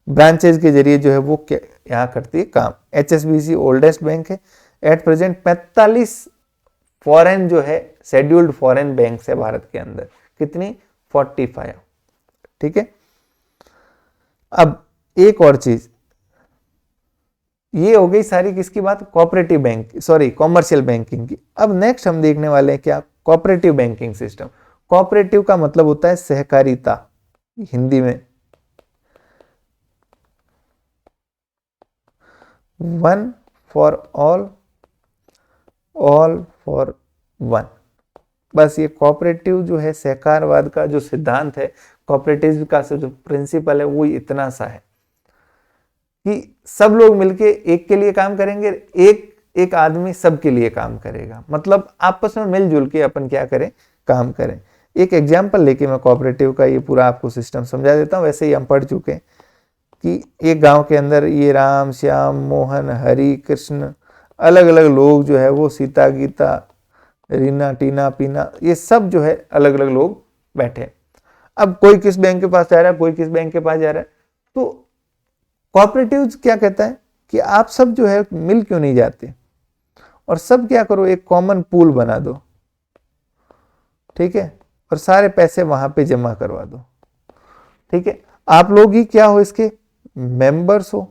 ब्रांचेज के जरिए जो है वो यहाँ करती है काम। HSBC ओल्डेस्ट बैंक है, एट प्रेजेंट 45 फॉरेन जो है शेड्यूल्ड फॉरेन बैंक है भारत के अंदर, कितनी, 45, ठीक है। अब एक और चीज, ये हो गई सारी किसकी बात, cooperative bank, sorry commercial banking की। अब नेक्स्ट हम देखने वाले हैं क्या, कोऑपरेटिव बैंकिंग सिस्टम। कोऑपरेटिव का मतलब होता है सहकारिता, हिंदी में one for all, all for one. बस ये कोऑपरेटिव जो है, सहकारवाद का जो सिद्धांत है, कोऑपरेटिव का जो प्रिंसिपल है वो इतना सा है कि सब लोग मिलके एक के लिए काम करेंगे, एक आदमी सबके लिए काम करेगा, मतलब आपस में मिलजुल के अपन क्या करें, काम करें। एक एग्जांपल लेके मैं कोऑपरेटिव का ये पूरा आपको सिस्टम समझा देता हूँ। वैसे ही हम पढ़ चुके हैं कि एक गांव के अंदर ये राम, श्याम, मोहन, हरि, कृष्ण, अलग अलग लोग जो है वो सीता, गीता, रीना, टीना, पीना, ये सब जो है अलग अलग लोग बैठे। अब कोई किस बैंक के पास जा रहा है, कोई किस बैंक के पास जा रहा है। तो कोऑपरेटिव क्या कहता है कि आप सब जो है मिल क्यों नहीं जाते, और सब क्या करो, एक कॉमन पूल बना दो, ठीक है, और सारे पैसे वहां पे जमा करवा दो, ठीक है। आप लोग ही क्या हो, इसके मेंबर्स हो,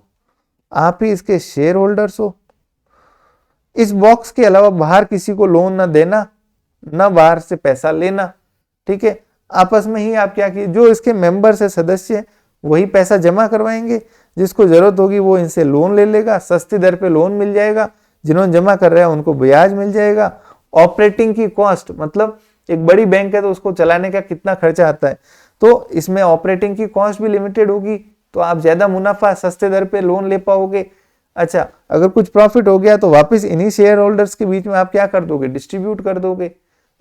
आप ही इसके शेयर होल्डर्स हो। इस बॉक्स के अलावा बाहर किसी को लोन ना देना, ना बाहर से पैसा लेना, ठीक है। आपस में ही आप क्या किए, जो इसके मेंबर्स है, सदस्य, वही पैसा जमा करवाएंगे, जिसको जरूरत होगी वो इनसे लोन ले लेगा, सस्ती दर पे लोन मिल जाएगा, जिन्होंने जमा कर रहा है उनको ब्याज मिल जाएगा। ऑपरेटिंग की कॉस्ट, मतलब एक बड़ी बैंक है तो उसको चलाने का कितना खर्चा आता है, तो इसमें ऑपरेटिंग की कॉस्ट भी लिमिटेड होगी, तो आप ज्यादा मुनाफा सस्ते दर पे लोन ले पाओगे। अच्छा, अगर कुछ प्रॉफिट हो गया तो वापस इन्हीं शेयर होल्डर्स के बीच में आप क्या कर दोगे, डिस्ट्रीब्यूट कर दोगे।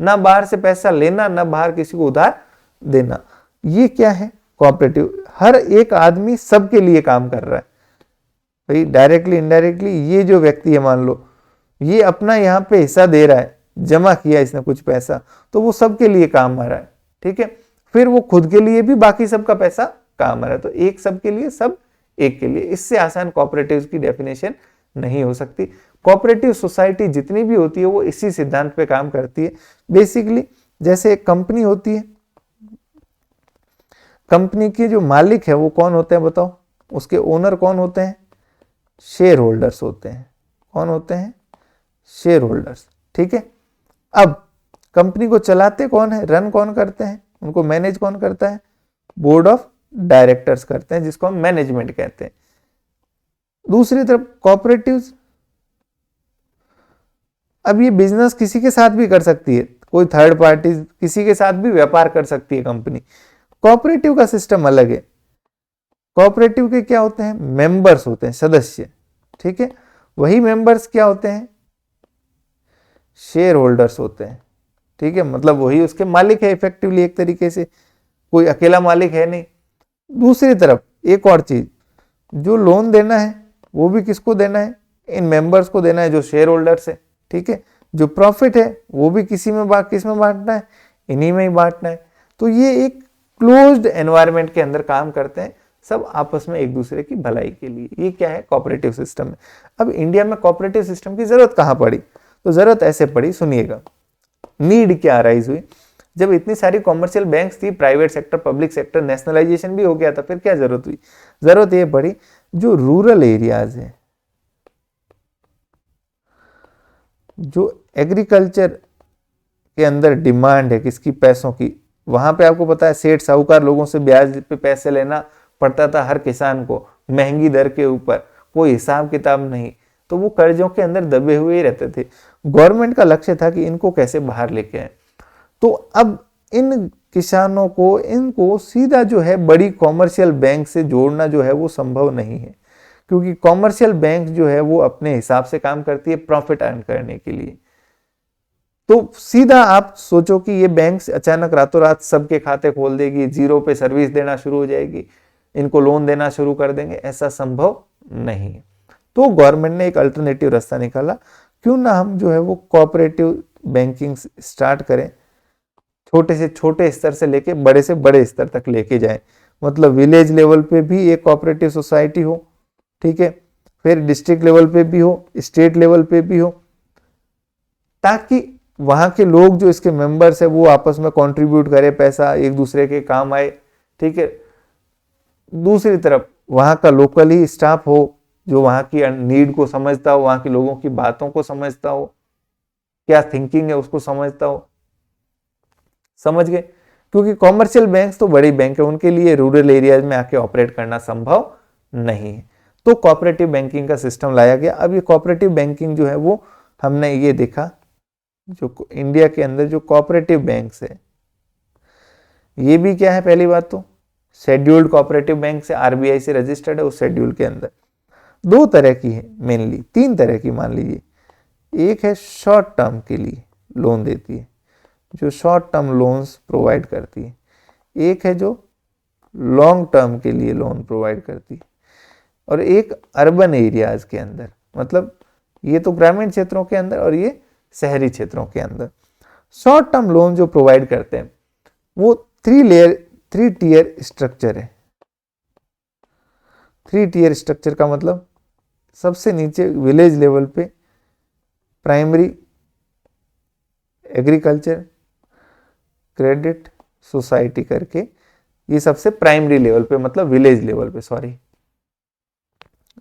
ना बाहर से पैसा लेना, ना बाहर किसी को उधार देना। ये क्या है, कोऑपरेटिव। हर एक आदमी सबके लिए काम कर रहा है भाई, डायरेक्टली इनडायरेक्टली। ये जो व्यक्ति है, मान लो ये अपना यहाँ पे हिस्सा दे रहा है, जमा किया इसने कुछ पैसा, तो वो सबके लिए काम आ रहा है, ठीक है। फिर वो खुद के लिए भी बाकी सबका पैसा काम आ रहा है, तो एक सबके लिए, सब एक के लिए। इससे आसान कोऑपरेटिव की डेफिनेशन नहीं हो सकती। कोऑपरेटिव सोसाइटी जितनी भी होती है वो इसी सिद्धांत पे काम करती है बेसिकली। जैसे एक कंपनी होती है, कंपनी के जो मालिक है वो कौन होते हैं बताओ, उसके ओनर कौन होते हैं, शेयर होल्डर्स होते हैं। कौन होते हैं, शेयर होल्डर्स, ठीक है। अब कंपनी को चलाते कौन है, रन कौन करते हैं, उनको मैनेज कौन करता है, बोर्ड ऑफ डायरेक्टर्स करते हैं, जिसको हम मैनेजमेंट कहते हैं। दूसरी तरफ कोऑपरेटिव्स, अब ये बिजनेस किसी के साथ भी कर सकती है, कोई थर्ड पार्टी किसी के साथ भी व्यापार कर सकती है कंपनी। कोऑपरेटिव का सिस्टम अलग है। कोऑपरेटिव के क्या होते हैं, मेंबर्स होते हैं, सदस्य, ठीक है। वही मेंबर्स क्या होते हैं, शेयर होल्डर्स होते हैं, ठीक है। मतलब वही उसके मालिक है इफेक्टिवली, एक तरीके से कोई अकेला मालिक है नहीं। दूसरी तरफ एक और चीज, जो लोन देना है वो भी किसको देना है, इन मेंबर्स को देना है, जो शेयर होल्डर्स है, ठीक है। जो प्रॉफिट है वो भी किस में बांटना है, इन्हीं में ही बांटना है। तो ये एक क्लोज्ड एनवायरनमेंट के अंदर काम करते हैं, सब आपस में एक दूसरे की भलाई के लिए। ये क्या है, कोऑपरेटिव सिस्टम है। अब इंडिया में कोऑपरेटिव सिस्टम की जरूरत कहां पड़ी, तो जरूरत ऐसे पड़ी, सुनिएगा। नीड क्या अराइज हुई, जब इतनी सारी कॉमर्शियल बैंक्स थी, private sector, public sector, nationalisation भी हो गया था, फिर क्या जरूरत हुई, जरूरत ये पड़ी जो रूरल एरियाज है, जो एग्रीकल्चर के अंदर डिमांड है किसकी, पैसों की, वहां पे आपको पता है सेठ साहूकार लोगों से ब्याज पे पैसे लेना पड़ता था हर किसान को, महंगी दर के ऊपर, कोई हिसाब किताब नहीं, तो वो कर्जों के अंदर दबे हुए ही रहते थे। गवर्नमेंट का लक्ष्य था कि इनको कैसे बाहर लेके आए। तो अब इन किसानों को, इनको सीधा जो है बड़ी कॉमर्शियल बैंक से जोड़ना जो है वो संभव नहीं है, क्योंकि कॉमर्शियल बैंक जो है वो अपने हिसाब से काम करती है प्रॉफिट अर्न करने के लिए। तो सीधा आप सोचो कि ये बैंक अचानक रातों रात सबके खाते खोल देगी, जीरो पे सर्विस देना शुरू हो जाएगी, इनको लोन देना शुरू कर देंगे, ऐसा संभव नहीं है। तो गवर्नमेंट ने एक अल्टरनेटिव रास्ता निकाला, क्यों ना हम जो है वो कोऑपरेटिव बैंकिंग स्टार्ट करें, छोटे से छोटे स्तर से लेके बड़े से बड़े स्तर तक लेके जाएं। मतलब विलेज लेवल पे भी एक कोऑपरेटिव सोसाइटी हो, ठीक है, फिर डिस्ट्रिक्ट लेवल पे भी हो, स्टेट लेवल पे भी हो, ताकि वहां के लोग जो इसके मेंबर्स है वो आपस में कंट्रीब्यूट करें, पैसा एक दूसरे के काम आए, ठीक है। दूसरी तरफ वहां का लोकल ही स्टाफ हो जो वहां की नीड को समझता हो, वहां के लोगों की बातों को समझता हो, क्या थिंकिंग है उसको समझता हो। समझ गए, क्योंकि कॉमर्शियल बैंक्स तो बड़ी बैंक है, उनके लिए रूरल एरियाज में आके ऑपरेट करना संभव नहीं है। तो कोऑपरेटिव बैंकिंग का सिस्टम लाया गया। अब ये कोऑपरेटिव बैंकिंग जो है वो हमने ये देखा, जो इंडिया के अंदर जो कोऑपरेटिव बैंक्स है ये भी क्या है, पहली बात तो शेड्यूल्ड कोऑपरेटिव बैंक से, आरबीआई से रजिस्टर्ड है, उस शेड्यूल के अंदर दो तरह की है, मेनली तीन तरह की मान लीजिए। एक है शॉर्ट टर्म के लिए लोन देती है, जो शॉर्ट टर्म लोन्स प्रोवाइड करती है। एक है जो लॉन्ग टर्म के लिए लोन प्रोवाइड करती है, और एक अर्बन एरियाज के अंदर, मतलब ये तो ग्रामीण क्षेत्रों के अंदर और ये शहरी क्षेत्रों के अंदर। शॉर्ट टर्म लोन जो प्रोवाइड करते हैं वो थ्री टियर स्ट्रक्चर है। थ्री टियर स्ट्रक्चर का मतलब सबसे नीचे विलेज लेवल पे प्राइमरी एग्रीकल्चर क्रेडिट सोसाइटी करके, ये सबसे प्राइमरी लेवल पे, मतलब विलेज लेवल पे, सॉरी।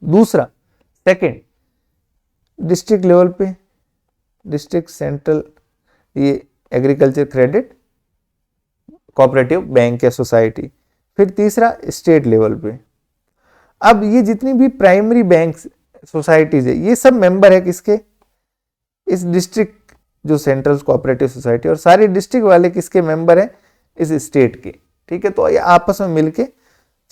दूसरा सेकंड डिस्ट्रिक्ट लेवल पे, डिस्ट्रिक्ट सेंट्रल ये एग्रीकल्चर क्रेडिट कोऑपरेटिव बैंक या सोसाइटी। फिर तीसरा स्टेट लेवल पे। अब ये जितनी भी प्राइमरी बैंक सोसाइटीज है ये सब मेंबर है किसके, इस डिस्ट्रिक्ट जो सेंट्रल कोऑपरेटिव सोसाइटी, और सारे डिस्ट्रिक्ट वाले किसके मेंबर हैं, इस स्टेट के। ठीक है, तो ये आपस में मिलके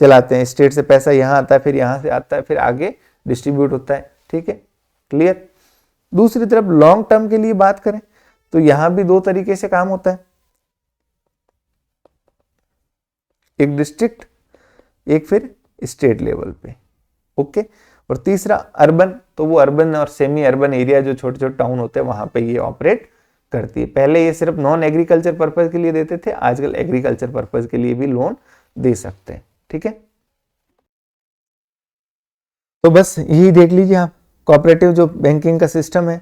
चलाते हैं। स्टेट से पैसा यहाँ आता है, फिर यहाँ से आता है, फिर आगे डिस्ट्रीब्यूट होता है। ठीक है, क्लियर। दूसरी तरफ लॉन्ग टर्म के लिए बात करें तो यहां भी दो तरीके से काम होता है, एक डिस्ट्रिक्ट, एक फिर स्टेट लेवल पे। ओके, और तीसरा अर्बन, तो वो अर्बन और सेमी अर्बन एरिया जो छोटे छोटे टाउन होते हैं वहां पे ये ऑपरेट करती है। पहले ये सिर्फ नॉन एग्रीकल्चर पर्पज के लिए देते थे, आजकल एग्रीकल्चर पर्पज के लिए भी लोन दे सकते हैं। ठीक है, तो बस यही देख लीजिए आप, कोऑपरेटिव जो बैंकिंग का सिस्टम है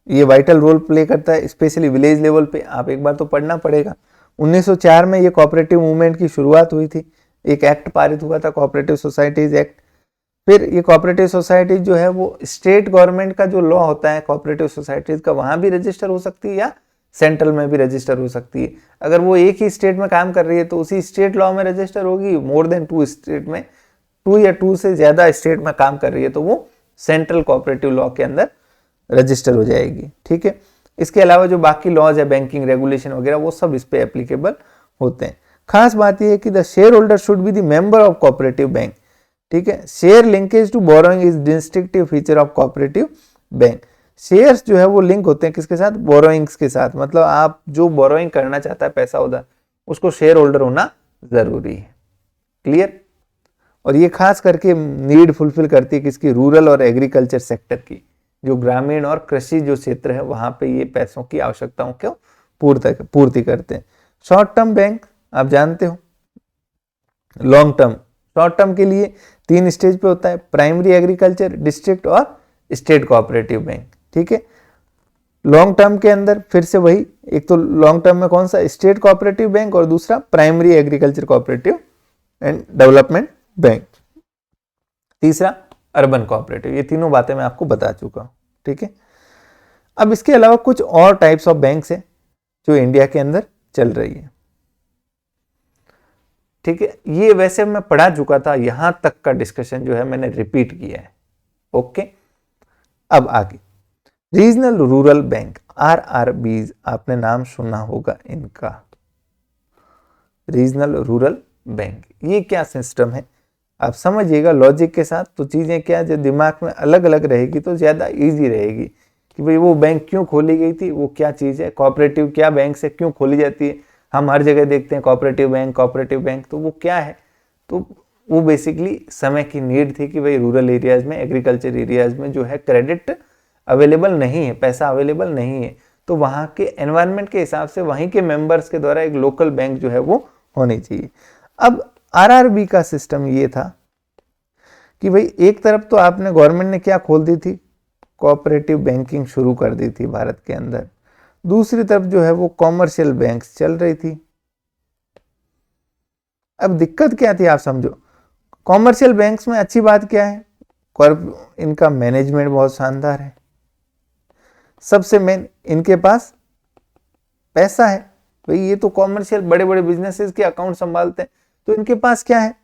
ये वाइटल रोल प्ले करता है, स्पेशली विलेज लेवल पे। आप एक बार तो पढ़ना पड़ेगा। 1904 में ये कोऑपरेटिव मूवमेंट की शुरुआत हुई थी, एक एक्ट पारित हुआ था, कोऑपरेटिव सोसाइटीज एक्ट। फिर ये कोऑपरेटिव सोसाइटीज जो है वो स्टेट गवर्नमेंट का जो लॉ होता है कोऑपरेटिव सोसाइटीज का, वहां भी रजिस्टर हो सकती है या सेंट्रल में भी रजिस्टर हो सकती है। अगर वो एक ही स्टेट में काम कर रही है तो उसी स्टेट लॉ में रजिस्टर होगी। मोर देन 2 स्टेट में, 2 या 2 से ज्यादा स्टेट में काम कर रही है तो वो सेंट्रल कोऑपरेटिव लॉ के अंदर रजिस्टर हो जाएगी। ठीक है, इसके अलावा जो बाकी लॉज है बैंकिंग रेगुलेशन वगैरह वो सब इस पे एप्लीकेबल होते हैं। खास बात यह है कि the shareholder should be the member of cooperative bank. ठीक है, share linkage to borrowing is distinctive feature of cooperative bank. Shares जो है वो लिंक होते हैं किसके साथ, बोरोइंग्स के साथ। मतलब आप जो बोरोइंग करना चाहता है पैसा उधर, उसको शेयर होल्डर होना जरूरी है। क्लियर। और ये खास करके नीड फुलफिल करती है किसकी, रूरल और एग्रीकल्चर सेक्टर की। जो ग्रामीण और कृषि जो क्षेत्र है वहां पे ये पैसों की आवश्यकताओं को पूर्ति करते हैं। शॉर्ट टर्म बैंक आप जानते हो, लॉन्ग टर्म। शॉर्ट टर्म के लिए 3 स्टेज पे होता है, प्राइमरी एग्रीकल्चर, डिस्ट्रिक्ट और स्टेट कोऑपरेटिव बैंक। ठीक है, लॉन्ग टर्म के अंदर फिर से वही, एक तो लॉन्ग टर्म में कौन सा, स्टेट कोऑपरेटिव बैंक, और दूसरा primary agriculture cooperative and development bank, तीसरा अर्बन कोऑपरेटिव। ये तीनों बातें मैं आपको बता चुका हूं। ठीक है, अब इसके अलावा कुछ और टाइप्स ऑफ बैंक्स हैं जो इंडिया के अंदर चल रही है। ठीक है, ये वैसे मैं पढ़ा चुका था, यहां तक का डिस्कशन जो है मैंने रिपीट किया है। ओके, अब आगे रीजनल रूरल बैंक, RRBs, आपने नाम सुना होगा इनका, रीजनल रूरल बैंक। ये क्या सिस्टम है आप समझिएगा लॉजिक के साथ, तो चीजें क्या जो दिमाग में अलग अलग रहेगी तो ज्यादा इजी रहेगी कि भाई वो बैंक क्यों खोली गई थी, वो क्या चीज है, कोऑपरेटिव क्या बैंक से क्यों खोली जाती है। हम हर जगह देखते हैं कोऑपरेटिव बैंक, तो वो क्या है। तो वो बेसिकली समय की नीड थी कि भाई रूरल एरियाज में, एग्रीकल्चर एरियाज में जो है क्रेडिट अवेलेबल नहीं है, पैसा अवेलेबल नहीं है, तो वहाँ के एनवायरनमेंट के हिसाब से वहीं के मेंबर्स के द्वारा एक लोकल बैंक जो है वो होनी चाहिए। अब RRB का सिस्टम ये था कि भाई एक तरफ तो आपने गवर्नमेंट ने क्या खोल दी थी, कोऑपरेटिव बैंकिंग शुरू कर दी थी भारत के अंदर। दूसरी तरफ जो है वो कॉमर्शियल बैंक्स चल रही थी। अब दिक्कत क्या थी आप समझो, कॉमर्शियल बैंक्स में अच्छी बात क्या है, इनका मैनेजमेंट बहुत शानदार है। सबसे मेन इनके पास पैसा है। भाई ये तो कॉमर्शियल बड़े बड़े बिजनेसेस के अकाउंट संभालते हैं, तो इनके पास क्या है,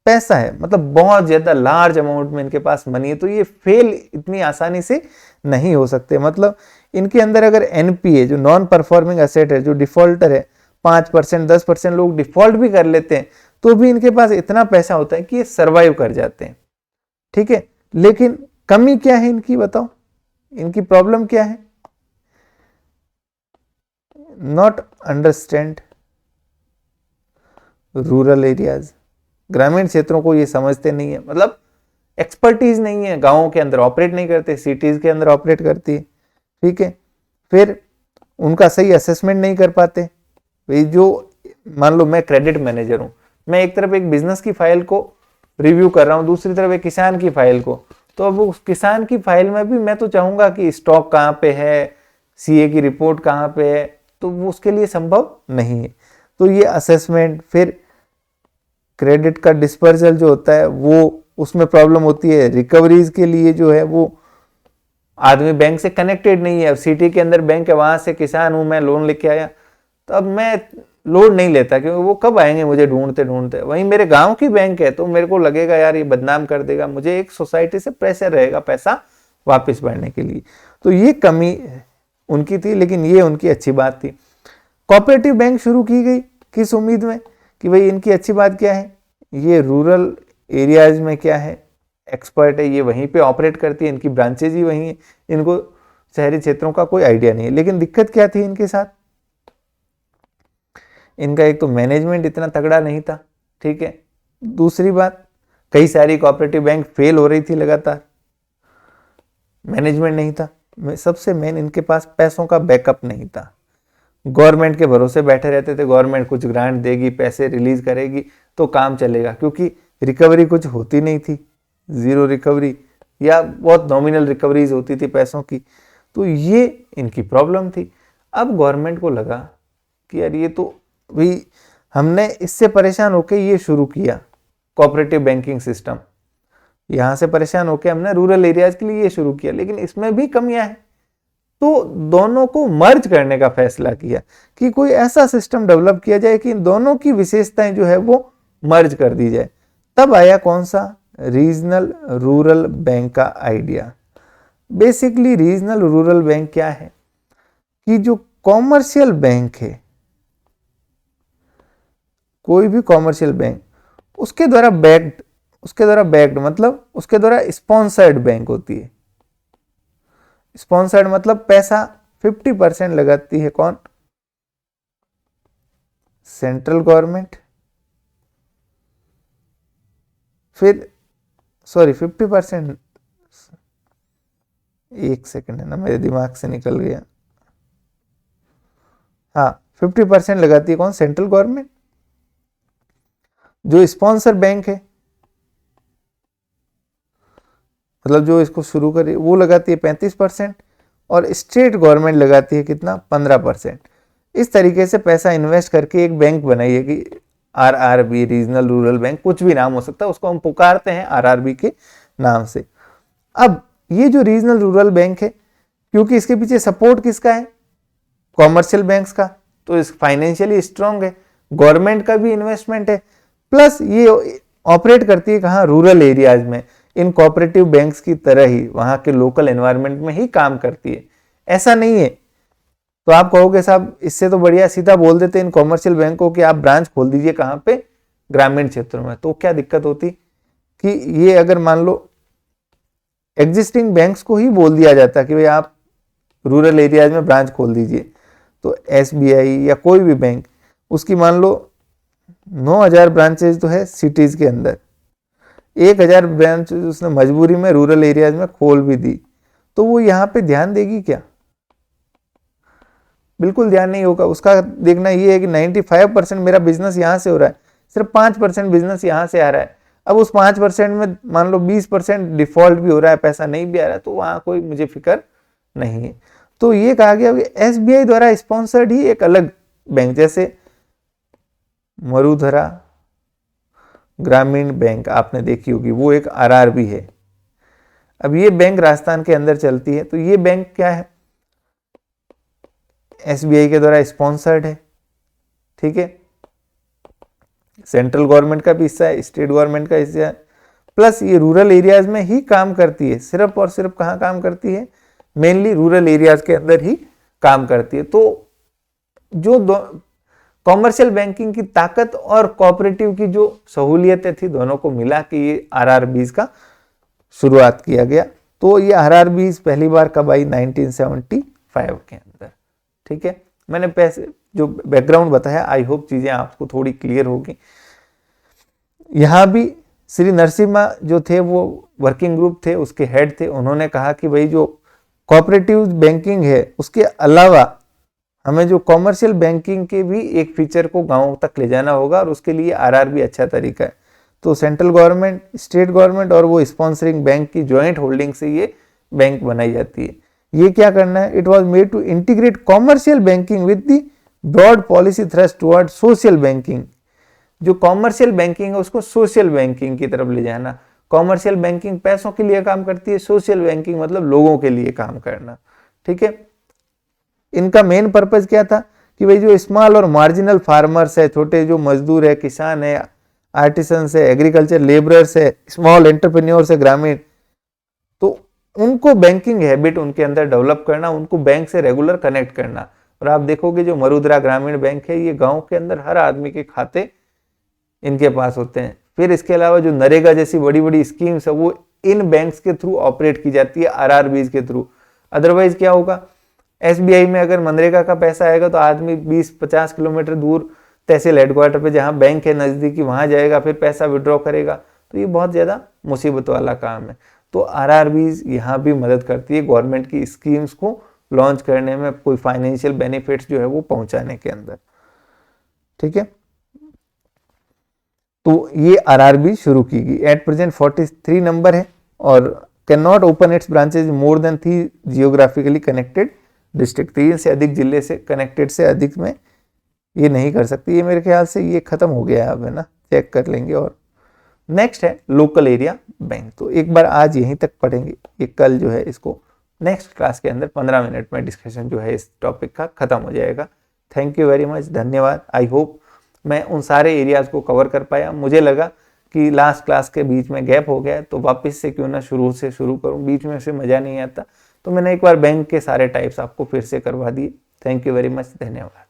पैसा है। मतलब बहुत ज्यादा लार्ज अमाउंट में इनके पास मनी है, तो ये फेल इतनी आसानी से नहीं हो सकते। मतलब इनके अंदर अगर NPA जो नॉन परफॉर्मिंग एसेट है, जो डिफॉल्टर है, 5% 10% लोग डिफॉल्ट भी कर लेते हैं, तो भी इनके पास इतना पैसा होता है कि ये सर्वाइव कर जाते हैं। ठीक है, लेकिन कमी क्या है इनकी, बताओ इनकी प्रॉब्लम क्या है, नॉट अंडरस्टैंड रूरल एरियाज। ग्रामीण क्षेत्रों को ये समझते नहीं है, मतलब एक्सपर्टीज नहीं है, गांवों के अंदर ऑपरेट नहीं करते, सिटीज के अंदर ऑपरेट करती है। ठीक है, फिर उनका सही असेसमेंट नहीं कर पाते। भाई जो मान लो मैं क्रेडिट मैनेजर हूं, मैं एक तरफ एक बिजनेस की फाइल को रिव्यू कर रहा हूं, दूसरी तरफ एक किसान की फाइल को, तो अब उस किसान की फाइल में भी मैं तो चाहूंगा कि स्टॉक कहाँ पे है, CA की रिपोर्ट कहाँ पे है, तो वो उसके लिए संभव नहीं है। तो ये असेसमेंट, फिर क्रेडिट का डिस्पर्सल जो होता है वो, उसमें प्रॉब्लम होती है। रिकवरीज के लिए जो है वो आदमी बैंक से कनेक्टेड नहीं है। अब सिटी के अंदर बैंक है, वहां से किसान हूं मैं, लोन लेके आया, तो अब मैं लोड नहीं लेता, क्योंकि वो कब आएंगे मुझे ढूंढते ढूंढते। वहीं मेरे गांव की बैंक है तो मेरे को लगेगा यार ये बदनाम कर देगा, मुझे एक सोसाइटी से प्रेशर रहेगा पैसा वापस भरने के लिए। तो ये कमी उनकी थी, लेकिन ये उनकी अच्छी बात थी। कोऑपरेटिव बैंक शुरू की गई किस उम्मीद में कि भाई इनकी अच्छी बात क्या है, ये रूरल एरियाज में क्या है एक्सपर्ट है, ये वहीं पे ऑपरेट करती है, इनकी ब्रांचेज ही वहीं है, इनको शहरी क्षेत्रों का कोई आइडिया नहीं है। लेकिन दिक्कत क्या थी इनके साथ, इनका एक तो मैनेजमेंट इतना तगड़ा नहीं था, ठीक है। दूसरी बात, कई सारी कोऑपरेटिव बैंक फेल हो रही थी लगातार, मैनेजमेंट नहीं था। सबसे मेन, इनके पास पैसों का बैकअप नहीं था। गवर्नमेंट के भरोसे बैठे रहते थे, गवर्नमेंट कुछ ग्रांट देगी, पैसे रिलीज करेगी तो काम चलेगा, क्योंकि रिकवरी कुछ होती नहीं थी, जीरो रिकवरी या बहुत नॉमिनल रिकवरीज होती थी पैसों की। तो ये इनकी प्रॉब्लम थी। अब गवर्नमेंट को लगा कि यार ये तो भाई हमने इससे परेशान होकर ये शुरू किया कोऑपरेटिव बैंकिंग सिस्टम, यहाँ से परेशान होकर हमने रूरल एरियाज के लिए ये शुरू किया, लेकिन इसमें भी कमियां हैं। तो दोनों को मर्ज करने का फैसला किया कि कोई ऐसा सिस्टम डेवलप किया जाए कि इन दोनों की विशेषताएं जो है वो मर्ज कर दी जाए। तब आया कौन सा, रीजनल रूरल बैंक का idea. Basically regional rural bank क्या है कि जो कॉमर्शियल बैंक है, कोई भी कॉमर्शियल बैंक उसके द्वारा बैक्ड मतलब उसके द्वारा स्पॉन्सर्ड बैंक होती है। स्पॉन्सर्ड मतलब पैसा 50% लगाती है कौन, सेंट्रल गवर्नमेंट। फिर 50%, एक सेकंड है ना, मेरे दिमाग से निकल गया। हाँ, 50% लगाती है कौन, सेंट्रल गवर्नमेंट। जो स्पॉन्सर बैंक है मतलब जो इसको शुरू करे वो लगाती है 35% और स्टेट गवर्नमेंट लगाती है कितना, 15%। इस तरीके से पैसा इन्वेस्ट करके एक बैंक बनाई है कि आरआरबी, रीजनल रूरल बैंक, कुछ भी नाम हो सकता है, उसको हम पुकारते हैं आरआरबी के नाम से। अब ये जो रीजनल रूरल बैंक है, क्योंकि इसके पीछे सपोर्ट किसका है, कॉमर्शियल बैंक्स का, तो इस फाइनेंशियली स्ट्रांग है, गवर्नमेंट का भी इन्वेस्टमेंट है, प्लस ये ऑपरेट करती है कहाँ, रूरल एरियाज में, इन कोऑपरेटिव बैंक्स की तरह ही वहां के लोकल एनवायरनमेंट में ही काम करती है। ऐसा नहीं है तो आप कहोगे साहब इससे तो बढ़िया सीधा बोल देते इन कॉमर्शियल बैंकों की आप ब्रांच खोल दीजिए कहाँ पे, ग्रामीण क्षेत्रों में। तो क्या दिक्कत होती कि ये अगर मान लो एग्जिस्टिंग बैंक्स को ही बोल दिया जाता कि भाई आप रूरल एरियाज में ब्रांच खोल दीजिए, तो एसबीआई या कोई भी बैंक, उसकी मान लो 9,000 ब्रांचेज तो है सिटीज के अंदर, 1,000 ब्रांच उसने मजबूरी में रूरल एरियाज में खोल भी दी, तो वो यहाँ पे ध्यान देगी क्या, बिल्कुल ध्यान नहीं होगा। उसका देखना ये है कि 95% मेरा बिजनेस यहाँ से हो रहा है, सिर्फ 5% बिजनेस यहाँ से आ रहा है। अब उस 5% में मान लो 20% डिफॉल्ट भी हो रहा है, पैसा नहीं भी आ रहा है, तो वहाँ कोई मुझे फिक्र नहीं है। तो ये कहा गया कि एसबीआई द्वारा स्पॉन्सर्ड ही एक अलग बैंक, जैसे मरुधरा ग्रामीण बैंक आपने देखी होगी, वो एक आरआरबी है। अब ये बैंक राजस्थान के अंदर चलती है, तो ये बैंक क्या है, एसबीआई के द्वारा स्पॉन्सर्ड है, ठीक है। सेंट्रल गवर्नमेंट का भी हिस्सा है, स्टेट गवर्नमेंट का हिस्सा है, प्लस ये रूरल एरियाज में ही काम करती है, सिर्फ और सिर्फ कहाँ काम करती है, मेनली रूरल एरियाज के अंदर ही काम करती है। तो जो कॉमर्शियल बैंकिंग की ताकत और कोऑपरेटिव की जो सहूलियतें थी, दोनों को मिला कि ये आरआरबीज का शुरुआत किया गया। तो ये आरआरबीज पहली बार कब आई, 1975 के अंदर, ठीक है। मैंने पैसे जो बैकग्राउंड बताया, आई होप चीजें आपको थोड़ी क्लियर होगी। यहाँ भी श्री नरसिम्हा जो थे वो वर्किंग ग्रुप थे, उसके हेड थे, उन्होंने कहा कि भाई जो कोऑपरेटिव बैंकिंग है उसके अलावा हमें जो कॉमर्शियल बैंकिंग के भी एक फीचर को गांवों तक ले जाना होगा, और उसके लिए आरआरबी अच्छा तरीका है। तो सेंट्रल गवर्नमेंट, स्टेट गवर्नमेंट और वो स्पॉन्सरिंग बैंक की ज्वाइंट होल्डिंग से ये बैंक बनाई जाती है। ये क्या करना है, it was made to integrate commercial banking with the broad policy thrust toward social banking. जो कॉमर्शियल बैंकिंग है उसको सोशल बैंकिंग की तरफ ले जाना। कॉमर्शियल बैंकिंग पैसों के लिए काम करती है, सोशल बैंकिंग मतलब लोगों के लिए काम करना, ठीक है। इनका मेन पर्पज क्या था कि भाई जो स्मॉल और मार्जिनल फार्मर्स है, छोटे जो मजदूर है, किसान है, आर्टिसंस है, एग्रीकल्चर लेबरर्स है, स्मॉल एंटरप्रेन्योर्स है ग्रामीण, तो उनको बैंकिंग हैबिट उनके अंदर डेवलप करना, उनको बैंक से रेगुलर कनेक्ट करना। और आप देखोगे जो मरुद्रा ग्रामीण बैंक है, ये गांव के अंदर हर आदमी के खाते इनके पास होते हैं। फिर इसके अलावा जो नरेगा जैसी बड़ी बड़ी स्कीम्स है वो इन बैंक्स के थ्रू ऑपरेट की जाती है, आरआरबीज के थ्रू। अदरवाइज क्या होगा, एसबीआई में अगर मनरेगा का पैसा आएगा तो आदमी 20-50 किलोमीटर दूर तहसील हेडक्वार्टर पे जहाँ बैंक है नज़दीकी वहाँ जाएगा, फिर पैसा विड्रॉ करेगा, तो ये बहुत ज़्यादा मुसीबत वाला काम है। तो आरआरबीज यहाँ भी मदद करती है गवर्नमेंट की स्कीम्स को लॉन्च करने में, कोई फाइनेंशियल बेनिफिट्स जो है वो पहुँचाने के अंदर। ठीक है, तो ये आरआरबी शुरू की गई। एट प्रेजेंट 43 नंबर है और can not open it's branches more than 3 geographically connected district. 3 से अधिक जिले से कनेक्टेड से अधिक में ये नहीं कर सकती। ये मेरे ख्याल से ये खत्म हो गया है अब, है ना, चेक कर लेंगे। और नेक्स्ट है लोकल एरिया बैंक। तो एक बार आज यहीं तक पढ़ेंगे, ये कल जो है इसको नेक्स्ट क्लास के अंदर 15 मिनट में डिस्कशन जो है इस टॉपिक का खत्म हो जाएगा। थैंक यू वेरी मच, धन्यवाद। आई होप मैं उन सारे एरियाज को कवर कर पाया। मुझे लगा कि लास्ट क्लास के बीच में गैप हो गया तो वापस से क्यों ना शुरू से शुरू करूं, बीच में से मज़ा नहीं आता, तो मैंने एक बार बैंक के सारे टाइप्स आपको फिर से करवा दिए। थैंक यू वेरी मच, धन्यवाद।